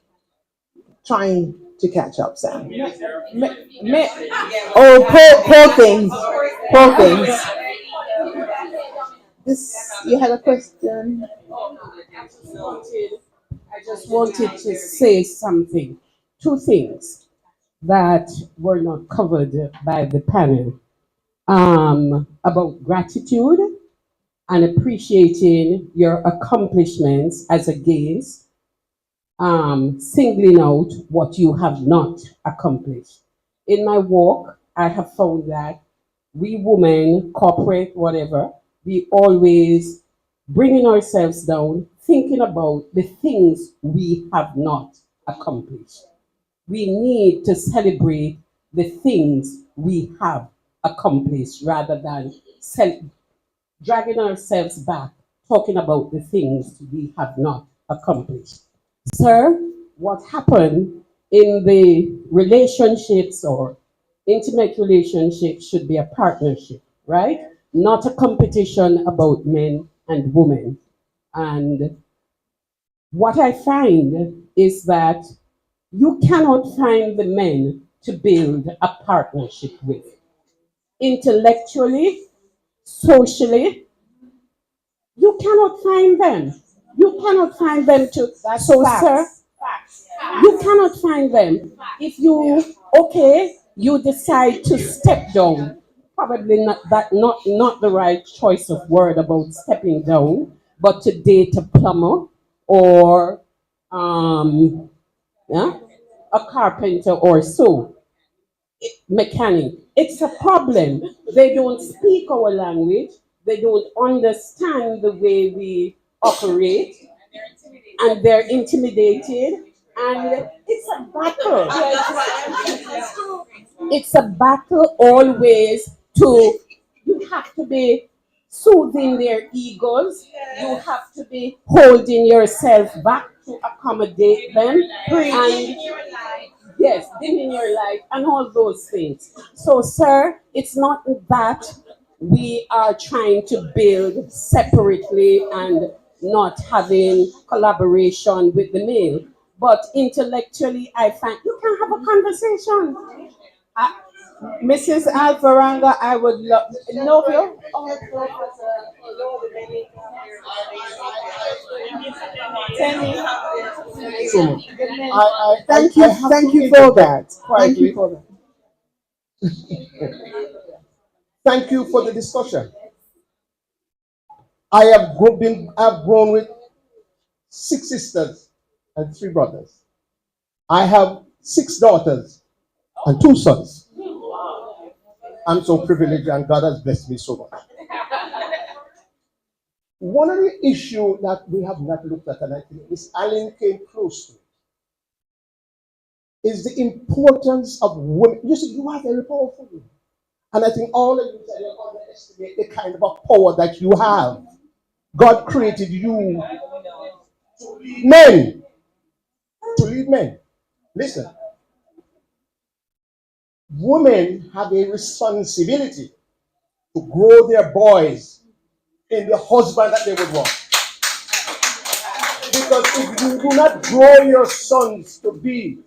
trying to catch up, Sam. Poor things. Poor things. You had a question? I just wanted to say something. Two things that were not covered by the panel, about gratitude and appreciating your accomplishments as against singling out what you have not accomplished. In my work, I have found that we women, corporate, whatever, we always bringing ourselves down, thinking about the things we have not accomplished. We need to celebrate the things we have accomplished rather than dragging ourselves back, talking about the things we have not accomplished. Sir, what happened in the relationships or intimate relationships should be a partnership, right? Not a competition about men and women. And what I find is that you cannot find the men to build a partnership with. Intellectually, socially, you cannot find them. You cannot find them to. That's So, facts. sir, you cannot find them. If you decide to step down. Probably not the right choice of word about stepping down, but to date a plumber or yeah, a carpenter or so, mechanic. It's a problem. They don't speak our language. They don't understand the way we operate, and they're intimidated. And it's a battle. It's a battle always to, you have to be soothing their egos. You have to be holding yourself back to accommodate them. And yes, dimming your light and all those things. So, sir, it's not that we are trying to build separately and not having collaboration with the male. But intellectually, I find you can have a conversation. Mrs. Alfaranga, I would love Novio. Tenny. So much. Thank you For for that. that. Thank you Quietly. for that. Thank you for the discussion. I've grown with 6 sisters and 3 brothers. I have 6 daughters and 2 sons. I'm so privileged and God has blessed me so much. One of the issues that we have not looked at, and I think Miss Allen came close to it, is the importance of women. You see, you are very powerful. And I think all of you said you underestimate the kind of a power that you have. God created you, men, to lead men. Listen, women have a responsibility to grow their boys in the husband that they would want. Because if you do not grow your sons to be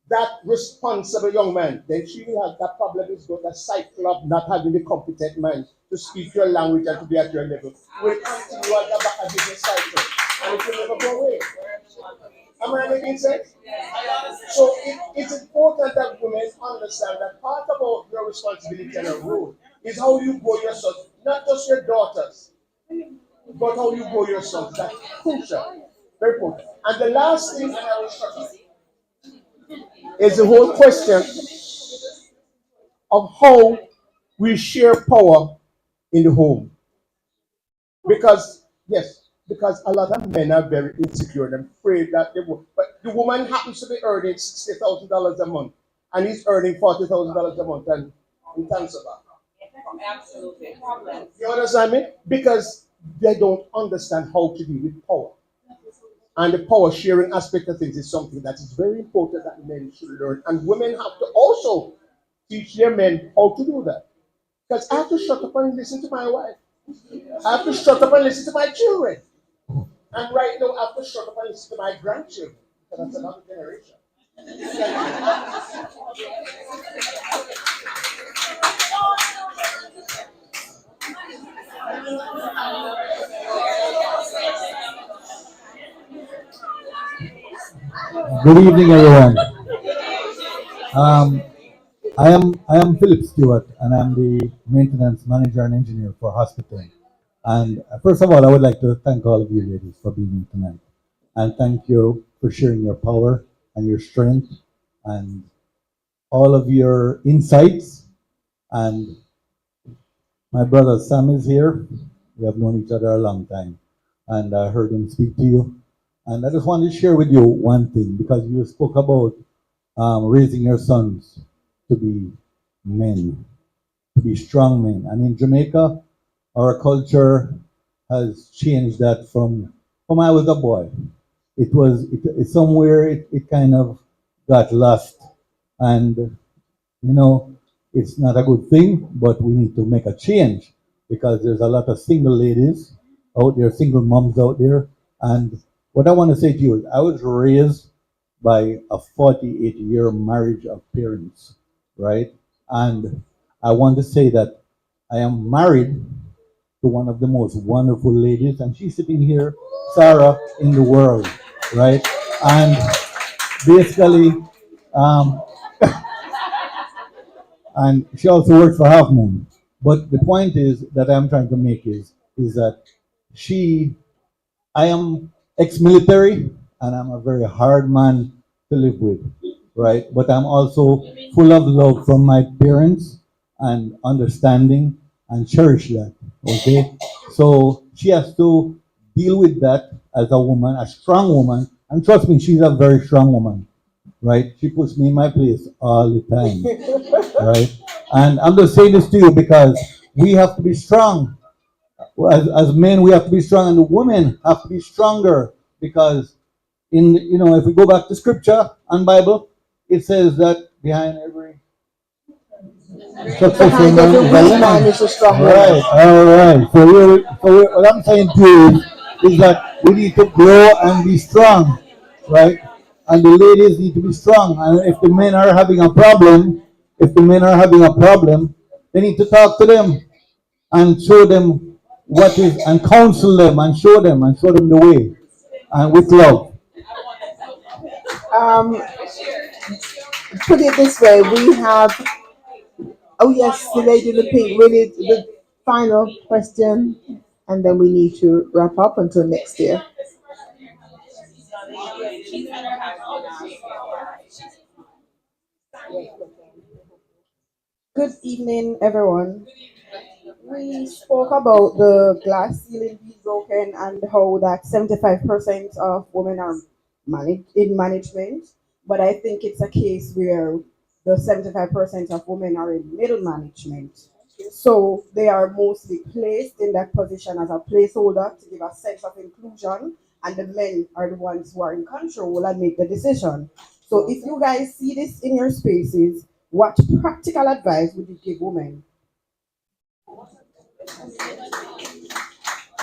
that responsible young man, then she will have that problem is got a cycle of not having the competent man to speak your language and to be at your level. Will continue at the back of the cycle. And it will never go away. Am I making sense? So it's important that women understand that part about your responsibility and your role is how you grow your sons, not just your daughters, but how you grow your sons. That's crucial. Very important. And the last thing, and I will shut up, is the whole question of how we share power in the home. Because a lot of men are very insecure and afraid that they will. But the woman happens to be earning $60,000 a month, and he's earning $40,000 a month, and in Tanzania. Absolutely. You understand me? Because they don't understand how to deal with power. And the power sharing aspect of things is something that is very important that men should learn. And women have to also teach their men how to do that. Because I have to shut up and listen to my wife. I have to shut up and listen to my children. And right now, I have to shut up and listen to my grandchildren. Because that's another generation. Good evening, everyone. Um, I am Philip Stewart, and I'm the maintenance manager and engineer for Hospiten. And first of all, I would like to thank all of you ladies for being here tonight, and thank you for sharing your power and your strength and all of your insights. And my brother Sam is here. We have known each other a long time, and I heard him speak to you. And I just wanted to share with you one thing because you spoke about raising your sons to be men, to be strong men. And in Jamaica, our culture has changed that from I was a boy. It somewhere it kind of got lost, and it's not a good thing. But we need to make a change because there's a lot of single ladies out there, single moms out there. And what I want to say to you is, I was raised by a 48-year marriage of parents, right? And I want to say that I am married to one of the most wonderful ladies, and she's sitting here, Sarah, in the world, right? And basically, um, and she also works for Half Moon. But the point is that I'm trying to make is that she I am ex-military and I'm a very hard man to live with, right? But I'm also full of love from my parents and understanding and cherish that, okay? So she has to deal with that as a woman, a strong woman, and trust me, she's a very strong woman, right? She puts me in my place all the time, right? And I'm just saying this to you because we have to be strong as men, we have to be strong, and the women have to be stronger because, if we go back to scripture and Bible, it says that behind every successful man is a woman. Is a strong Right, all right. What I'm saying to you is that we need to grow and be strong, right? And the ladies need to be strong. And if the men are having a problem, If the men are having a problem, they need to talk to them and show them what is, and counsel them and show them the way, and with love. Um, put it this way, we have, oh yes, the lady in the pink, really the final question, and then we need to wrap up until next year. Good evening, everyone. We spoke about the glass ceiling being broken and how that 75% of women are in management, but I think it's a case where the 75% of women are in middle management. So they are mostly placed in that position as a placeholder to give a sense of inclusion, and the men are the ones who are in control and make the decision. So if you guys see this in your spaces, what practical advice would you give women?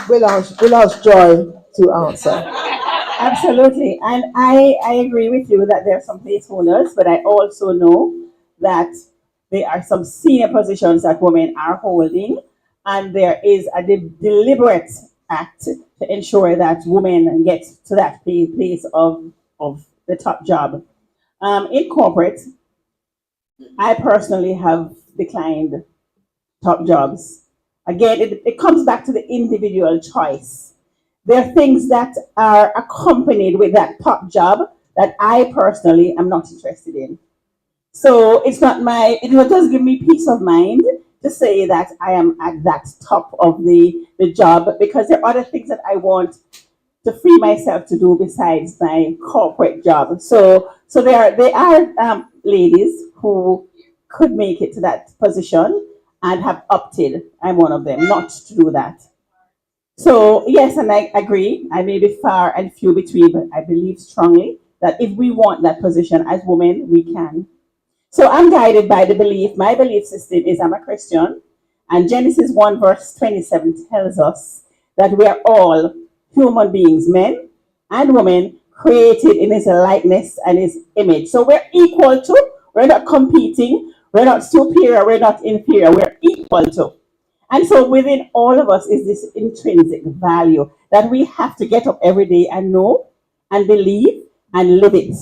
We'll ask Joy to answer. Absolutely. And I agree with you that there are some placeholders, but I also know that there are some senior positions that women are holding, and there is a deliberate act to ensure that women get to that place of the top job. In corporate, I personally have declined top jobs. Again, it comes back to the individual choice. There are things that are accompanied with that top job that I personally am not interested in. So it's not it does give me peace of mind to say that I am at that top of the job, because there are other things that I want to free myself to do besides my corporate job. So there are ladies who could make it to that position and have opted. I'm one of them not to do that. So yes, and I agree. I may be far and few between, but I believe strongly that if we want that position as women, we can. So I'm guided by the belief. My belief system is I'm a Christian, and Genesis 1 verse 27 tells us that we are all human beings, men and women, created in his likeness and his image. So we're equal to, we're not competing, we're not superior, we're not inferior, we're equal to. And so within all of us is this intrinsic value that we have to get up every day and know and believe and live it.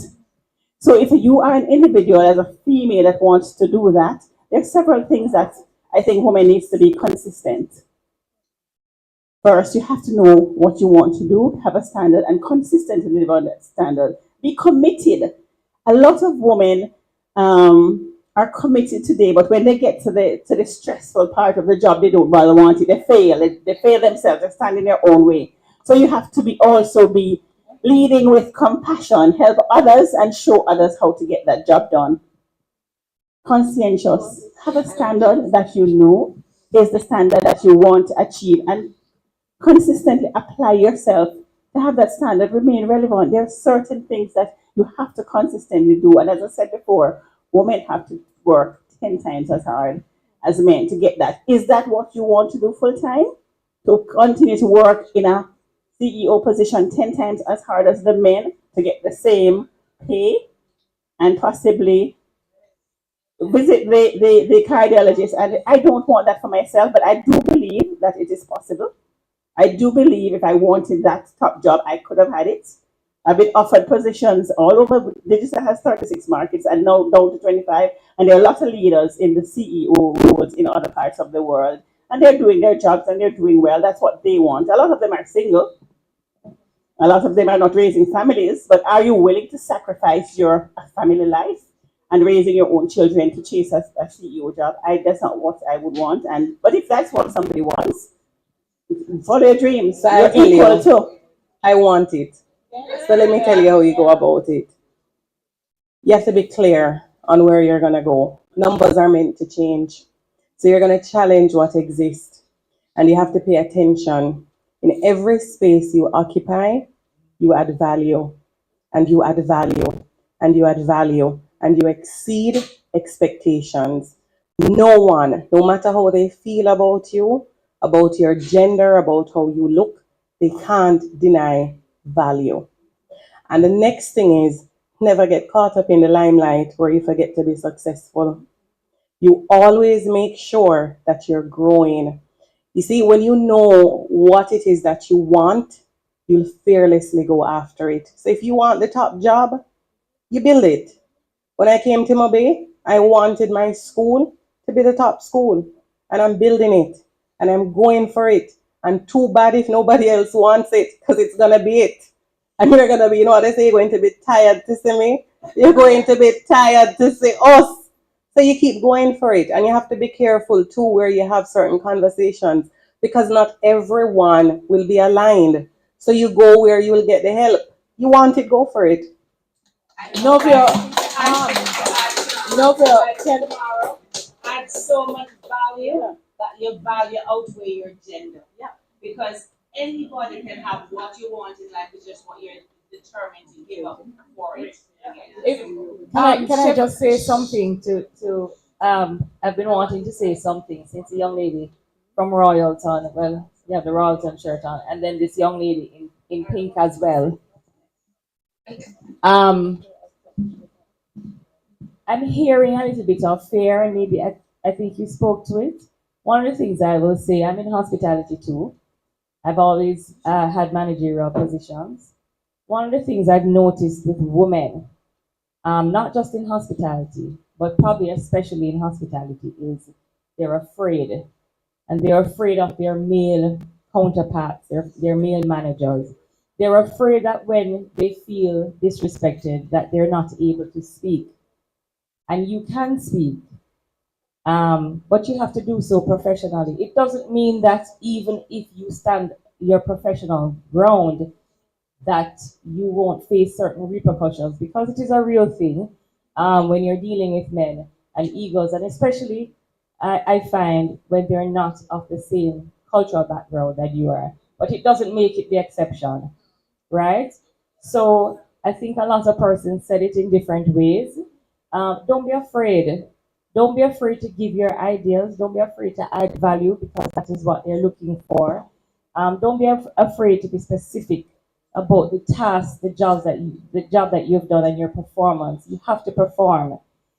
So if you are an individual as a female that wants to do that, there are several things that I think women needs to be consistent. First, you have to know what you want to do, have a standard, and consistently live on that standard. Be committed. A lot of women are committed today, but when they get to the stressful part of the job, they don't really want it. They fail. They fail themselves. They stand in their own way. So you have to be leading with compassion, help others, and show others how to get that job done. Conscientious. Have a standard that you know is the standard that you want to achieve, and consistently apply yourself to have that standard remain relevant. There are certain things that you have to consistently do. And as I said before, women have to work 10 times as hard as men to get that. Is that what you want to do full time? To continue to work in a CEO position 10 times as hard as the men to get the same pay and possibly visit the cardiologist? And I don't want that for myself, but I do believe that it is possible. I do believe if I wanted that top job, I could have had it. I've been offered positions all over. Digital has 36 markets and now down to 25. And there are a lot of leaders in the CEO roles in other parts of the world. And they're doing their jobs and they're doing well. That's what they want. A lot of them are single. A lot of them are not raising families. But are you willing to sacrifice your family life and raising your own children to chase a CEO job? That's not what I would want. But if that's what somebody wants, follow your dreams. So You're I tell equal you, to. I want it. So let me tell you how you go about it. You have to be clear on where you're going to go. Numbers are meant to change. So you're going to challenge what exists. And you have to pay attention. In every space you occupy, you add value, and you add value, and you add value, and you exceed expectations. No one, no matter how they feel about you, about your gender, about how you look, they can't deny value. And the next thing is never get caught up in the limelight where you forget to be successful. You always make sure that you're growing. You see, when you know what it is that you want, you'll fearlessly go after it. So if you want the top job, you build it. When I came to Mobay, I wanted my school to be the top school, and I'm building it, and I'm going for it. And too bad if nobody else wants it, because it's gonna be it. And you're gonna be, you know what they say, you're going to be tired to see me. You're going to be tired to see us. So you keep going for it, and you have to be careful too where you have certain conversations, because not everyone will be aligned. So you go where you will get the help. You want it, go for it. Novia, Novia, Can tomorrow add so much value that your value outweigh your gender. Yeah. Because anybody can have what you want in life, it's just what you're determined to give up for it. Chef, Just say something to I've been wanting to say something since the young lady from Royalton, well, yeah, the Royalton shirt on, and then this young lady in pink as well. Um, I'm hearing a little bit of fear, and maybe I think you spoke to it. One of the things I will say, I'm in hospitality too. I've always had managerial positions. One of the things I've noticed with women, not just in hospitality, but probably especially in hospitality, is they're afraid. And they're afraid of their male counterparts, their male managers. They're afraid that when they feel disrespected, that they're not able to speak. And you can speak, but you have to do so professionally. It doesn't mean that even if you stand your professional ground, that you won't face certain repercussions, because it is a real thing when you're dealing with men and egos, and especially I find when they're not of the same cultural background that you are. But it doesn't make it the exception, right? So I think a lot of persons said it in different ways. Don't be afraid. Don't be afraid to give your ideas. Don't be afraid to add value, because that is what they're looking for. Don't be afraid to be specific about the tasks, the job that you've done and your performance. You have to perform,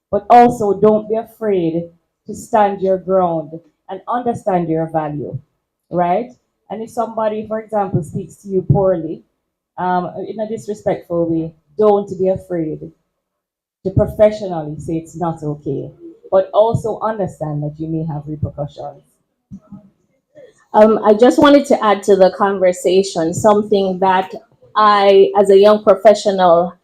but also don't be afraid to stand your ground and understand your value, right? And if somebody, for example, speaks to you poorly, in a disrespectful way, don't be afraid to professionally say it's not okay, but also understand that you may have repercussions. I just wanted to add to the conversation something that I, as a young professional,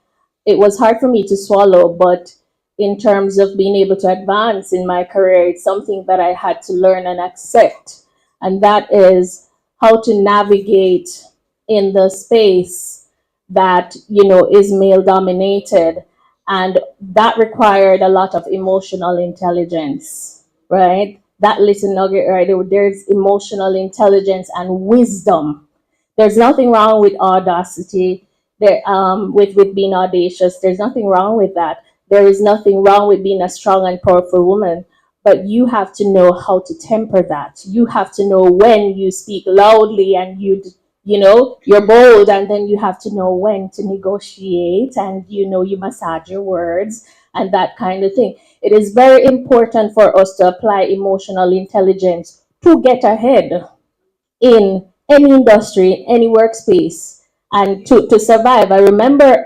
it was hard for me to swallow, but in terms of being able to advance in my career, it's something that I had to learn and accept. And that is how to navigate in the space that, is male dominated. And that required a lot of emotional intelligence, right? That little nugget right there, there's emotional intelligence and wisdom. There's nothing wrong with audacity, with being audacious. There's nothing wrong with that. There is nothing wrong with being a strong and powerful woman. But you have to know how to temper that. You have to know when you speak loudly and you're bold, and then you have to know when to negotiate, and you massage your words and that kind of thing. It is very important for us to apply emotional intelligence to get ahead in any industry, any workspace, and to survive. I remember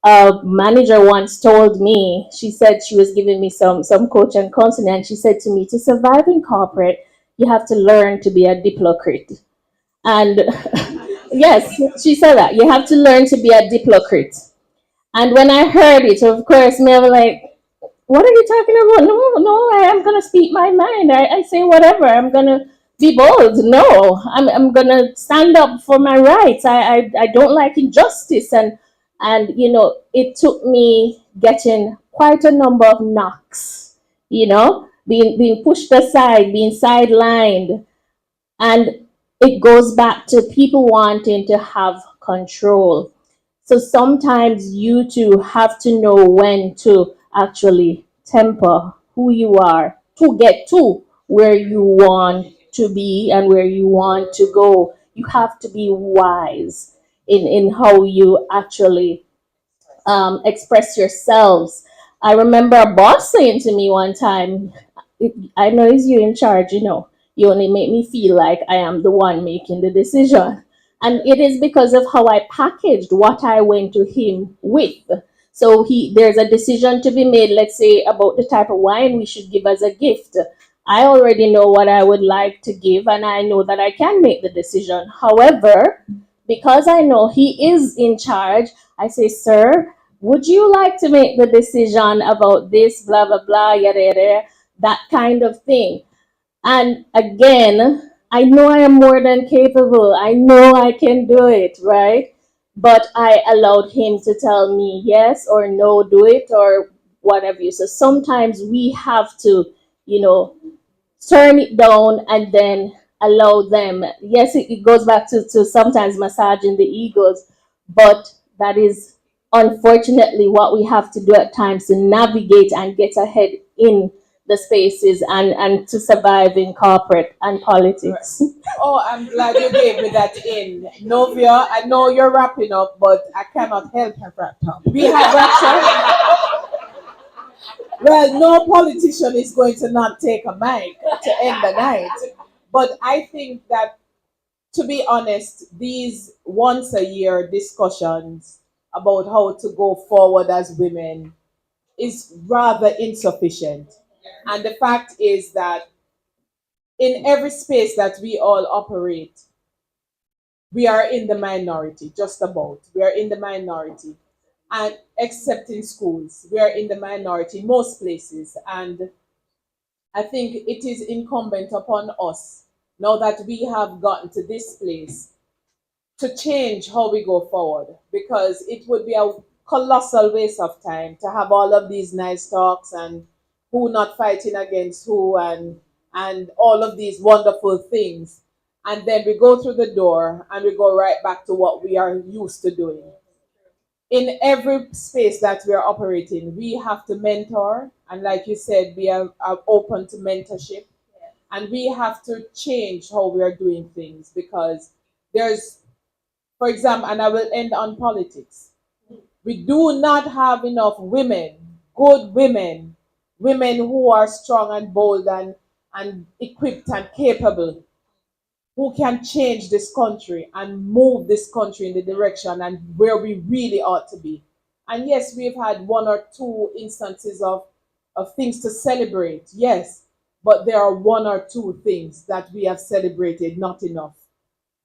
a manager once told me, she said she was giving me some coach and counseling, and she said to me, to survive in corporate, you have to learn to be a diplocrat. And yes, she said that you have to learn to be a diplocrat. And when I heard it, of course, me, I was like, what are you talking about? No, no, I am gonna speak my mind. I say whatever. I'm gonna be bold. No, I'm gonna stand up for my rights. I don't like injustice, and it took me getting quite a number of knocks. Being pushed aside, being sidelined, and it goes back to people wanting to have control. So sometimes you too have to know when to actually temper who you are to get to where you want to be and where you want to go. You have to be wise in how you actually express yourselves. I remember a boss saying to me one time, I know it's you in charge, you know. You only make me feel like I am the one making the decision. And it is because of how I packaged what I went to him with. So there's a decision to be made, let's say, about the type of wine we should give as a gift. I already know what I would like to give, and I know that I can make the decision. However, because I know he is in charge, I say, sir, would you like to make the decision about this, blah, blah, blah, yada, yada, that kind of thing. And again, I know I am more than capable. I know I can do it, right? But I allowed him to tell me yes or no, do it or whatever. So sometimes we have to, you know, turn it down and then allow them. Yes, it goes back to sometimes massaging the egos, but that is unfortunately what we have to do at times to navigate and get ahead in the spaces and to survive in corporate and politics. Oh, I'm glad you gave me that in. Novia, I know you're wrapping up, but I cannot help her wrap up. We have wrapped up. Well, no politician is going to not take a mic to end the night. But I think that, to be honest, these once a year discussions about how to go forward as women is rather insufficient. And the fact is that in every space that we all operate, we are in the minority, just about. We are in the minority. And except in schools, we are in the minority in most places. And I think it is incumbent upon us, now that we have gotten to this place, to change how we go forward, because it would be a colossal waste of time to have all of these nice talks and who not fighting against who and all of these wonderful things, and then we go through the door and we go right back to what we are used to doing. In every space that we are operating, we have to mentor, and like you said, we are open to mentorship, and we have to change how we are doing things, because there's, for example, and I will end on politics. We do not have enough women, good women, women who are strong and bold and equipped and capable, who can change this country and move this country in the direction and where we really ought to be. And yes, we've had one or two instances of things to celebrate, yes, but there are one or two things that we have celebrated, not enough.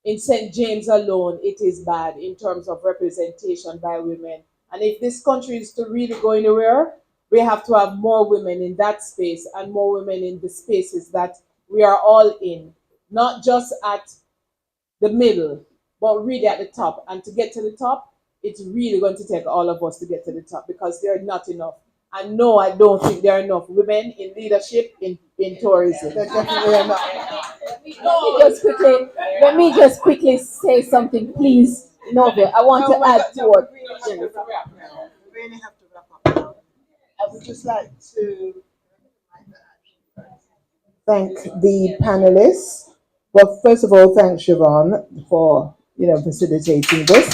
In St. James alone, it is bad in terms of representation by women. And if this country is to really go anywhere, we have to have more women in that space and more women in the spaces that we are all in, not just at the middle, but really at the top. And to get to the top, it's really going to take all of us to get to the top, because there are not enough. And no, I don't think there are enough women in leadership in tourism. There definitely are not. Let me just quickly say something, please, Novia. I want to add to what Jennifer. We really have to wrap up now. I would just like to thank the panelists. Well, first of all, thanks Siobhan for facilitating this,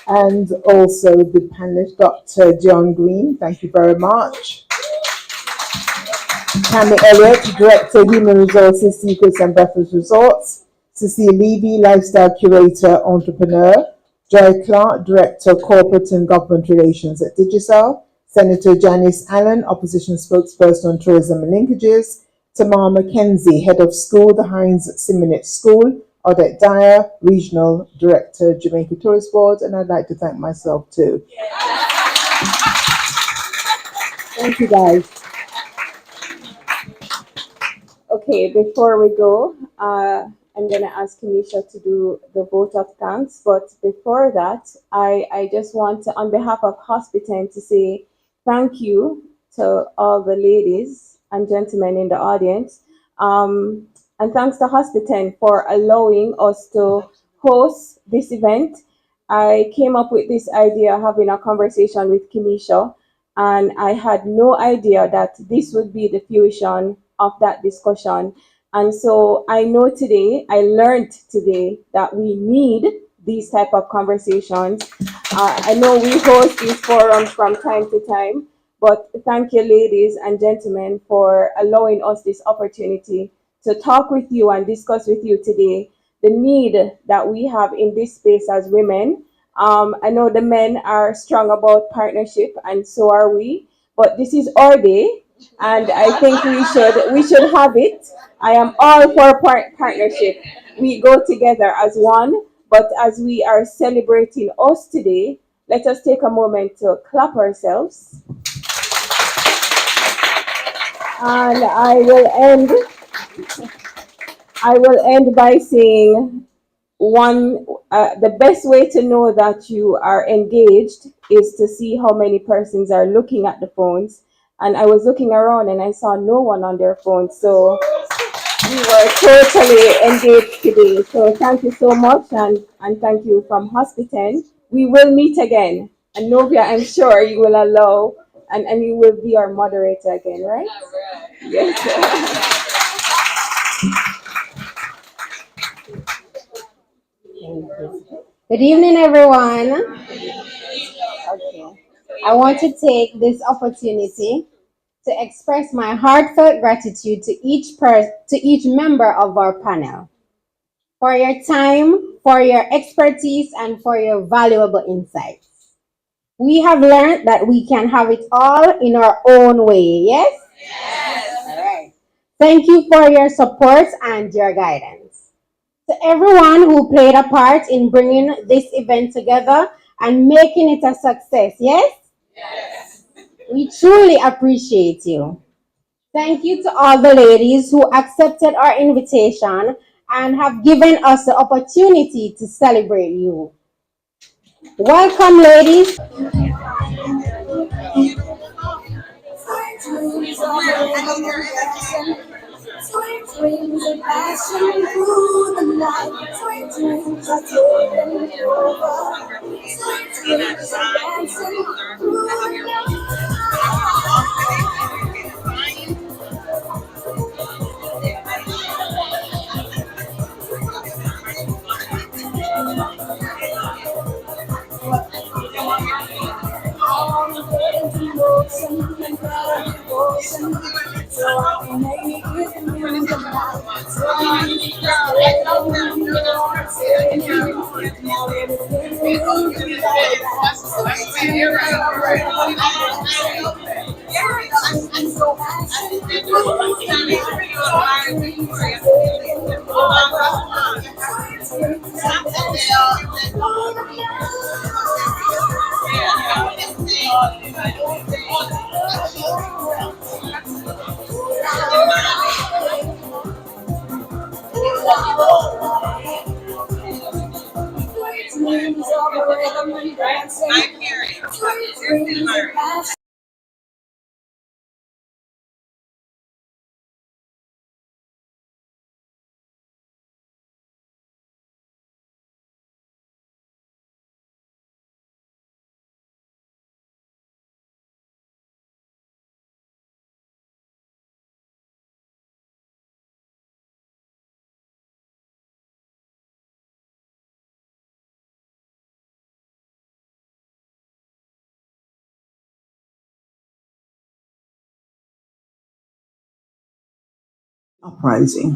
and also the panelist, Dr. John Green. Thank you very much. Tammy Elliott, Director, Human Resources, Secrets and Breakfast Resorts. Cecile Levy, Lifestyle Curator, Entrepreneur. Joy Clark, Director, Corporate and Government Relations at Digicel. Senator Janice Allen, Opposition Spokesperson on Tourism and Linkages. Tamar McKenzie, Head of School, the Heinz Simonette School. Odette Dyer, Regional Director, Jamaica Tourist Board. And I'd like to thank myself too. Thank you, guys. Okay, before we go, I'm going to ask Kamisha to do the vote of thanks. But before that, I just want to, on behalf of Hospiten, to say thank you to all the ladies and gentlemen in the audience. And thanks to Hospiten for allowing us to host this event. I came up with this idea having a conversation with Kamisha, and I had no idea that this would be the fruition of that discussion. And so I know today, I learned today that we need these type of conversations. I know we host these forums from time to time, but thank you, ladies and gentlemen, for allowing us this opportunity to talk with you and discuss with you today the need that we have in this space as women. I know the men are strong about partnership, and so are we. But this is our day, and I think we should have it. I am all for partnership. We go together as one. But as we are celebrating us today, let us take a moment to clap ourselves. And I will end by saying the best way to know that you are engaged is to see how many persons are looking at the phones. And I was looking around and I saw no one on their phone. So we were totally engaged today. So thank you so much, and thank you from Hospiten. We will meet again. And Novia, I'm sure you will allow, and you will be our moderator again, right? Yes. Good evening, everyone. Okay. I want to take this opportunity to express my heartfelt gratitude to each member of our panel for your time, for your expertise, and for your valuable insights. We have learned that we can have it all in our own way, yes? Yes. All right. Thank you for your support and your guidance. To everyone who played a part in bringing this event together and making it a success, yes? Yes. We truly appreciate you. Thank you to all the ladies who accepted our invitation and have given us the opportunity to celebrate you. Welcome, ladies. Sweet dreams of passion through the night. Sweet dreams of taking over. Sweet dreams of dancing through the I'm getting motion and better devotion. So I can make it through the night. So I'm just waiting for saying now everything will be alright. So dreams of rhythm and dancing. Sweet dreams of passion. Uprising.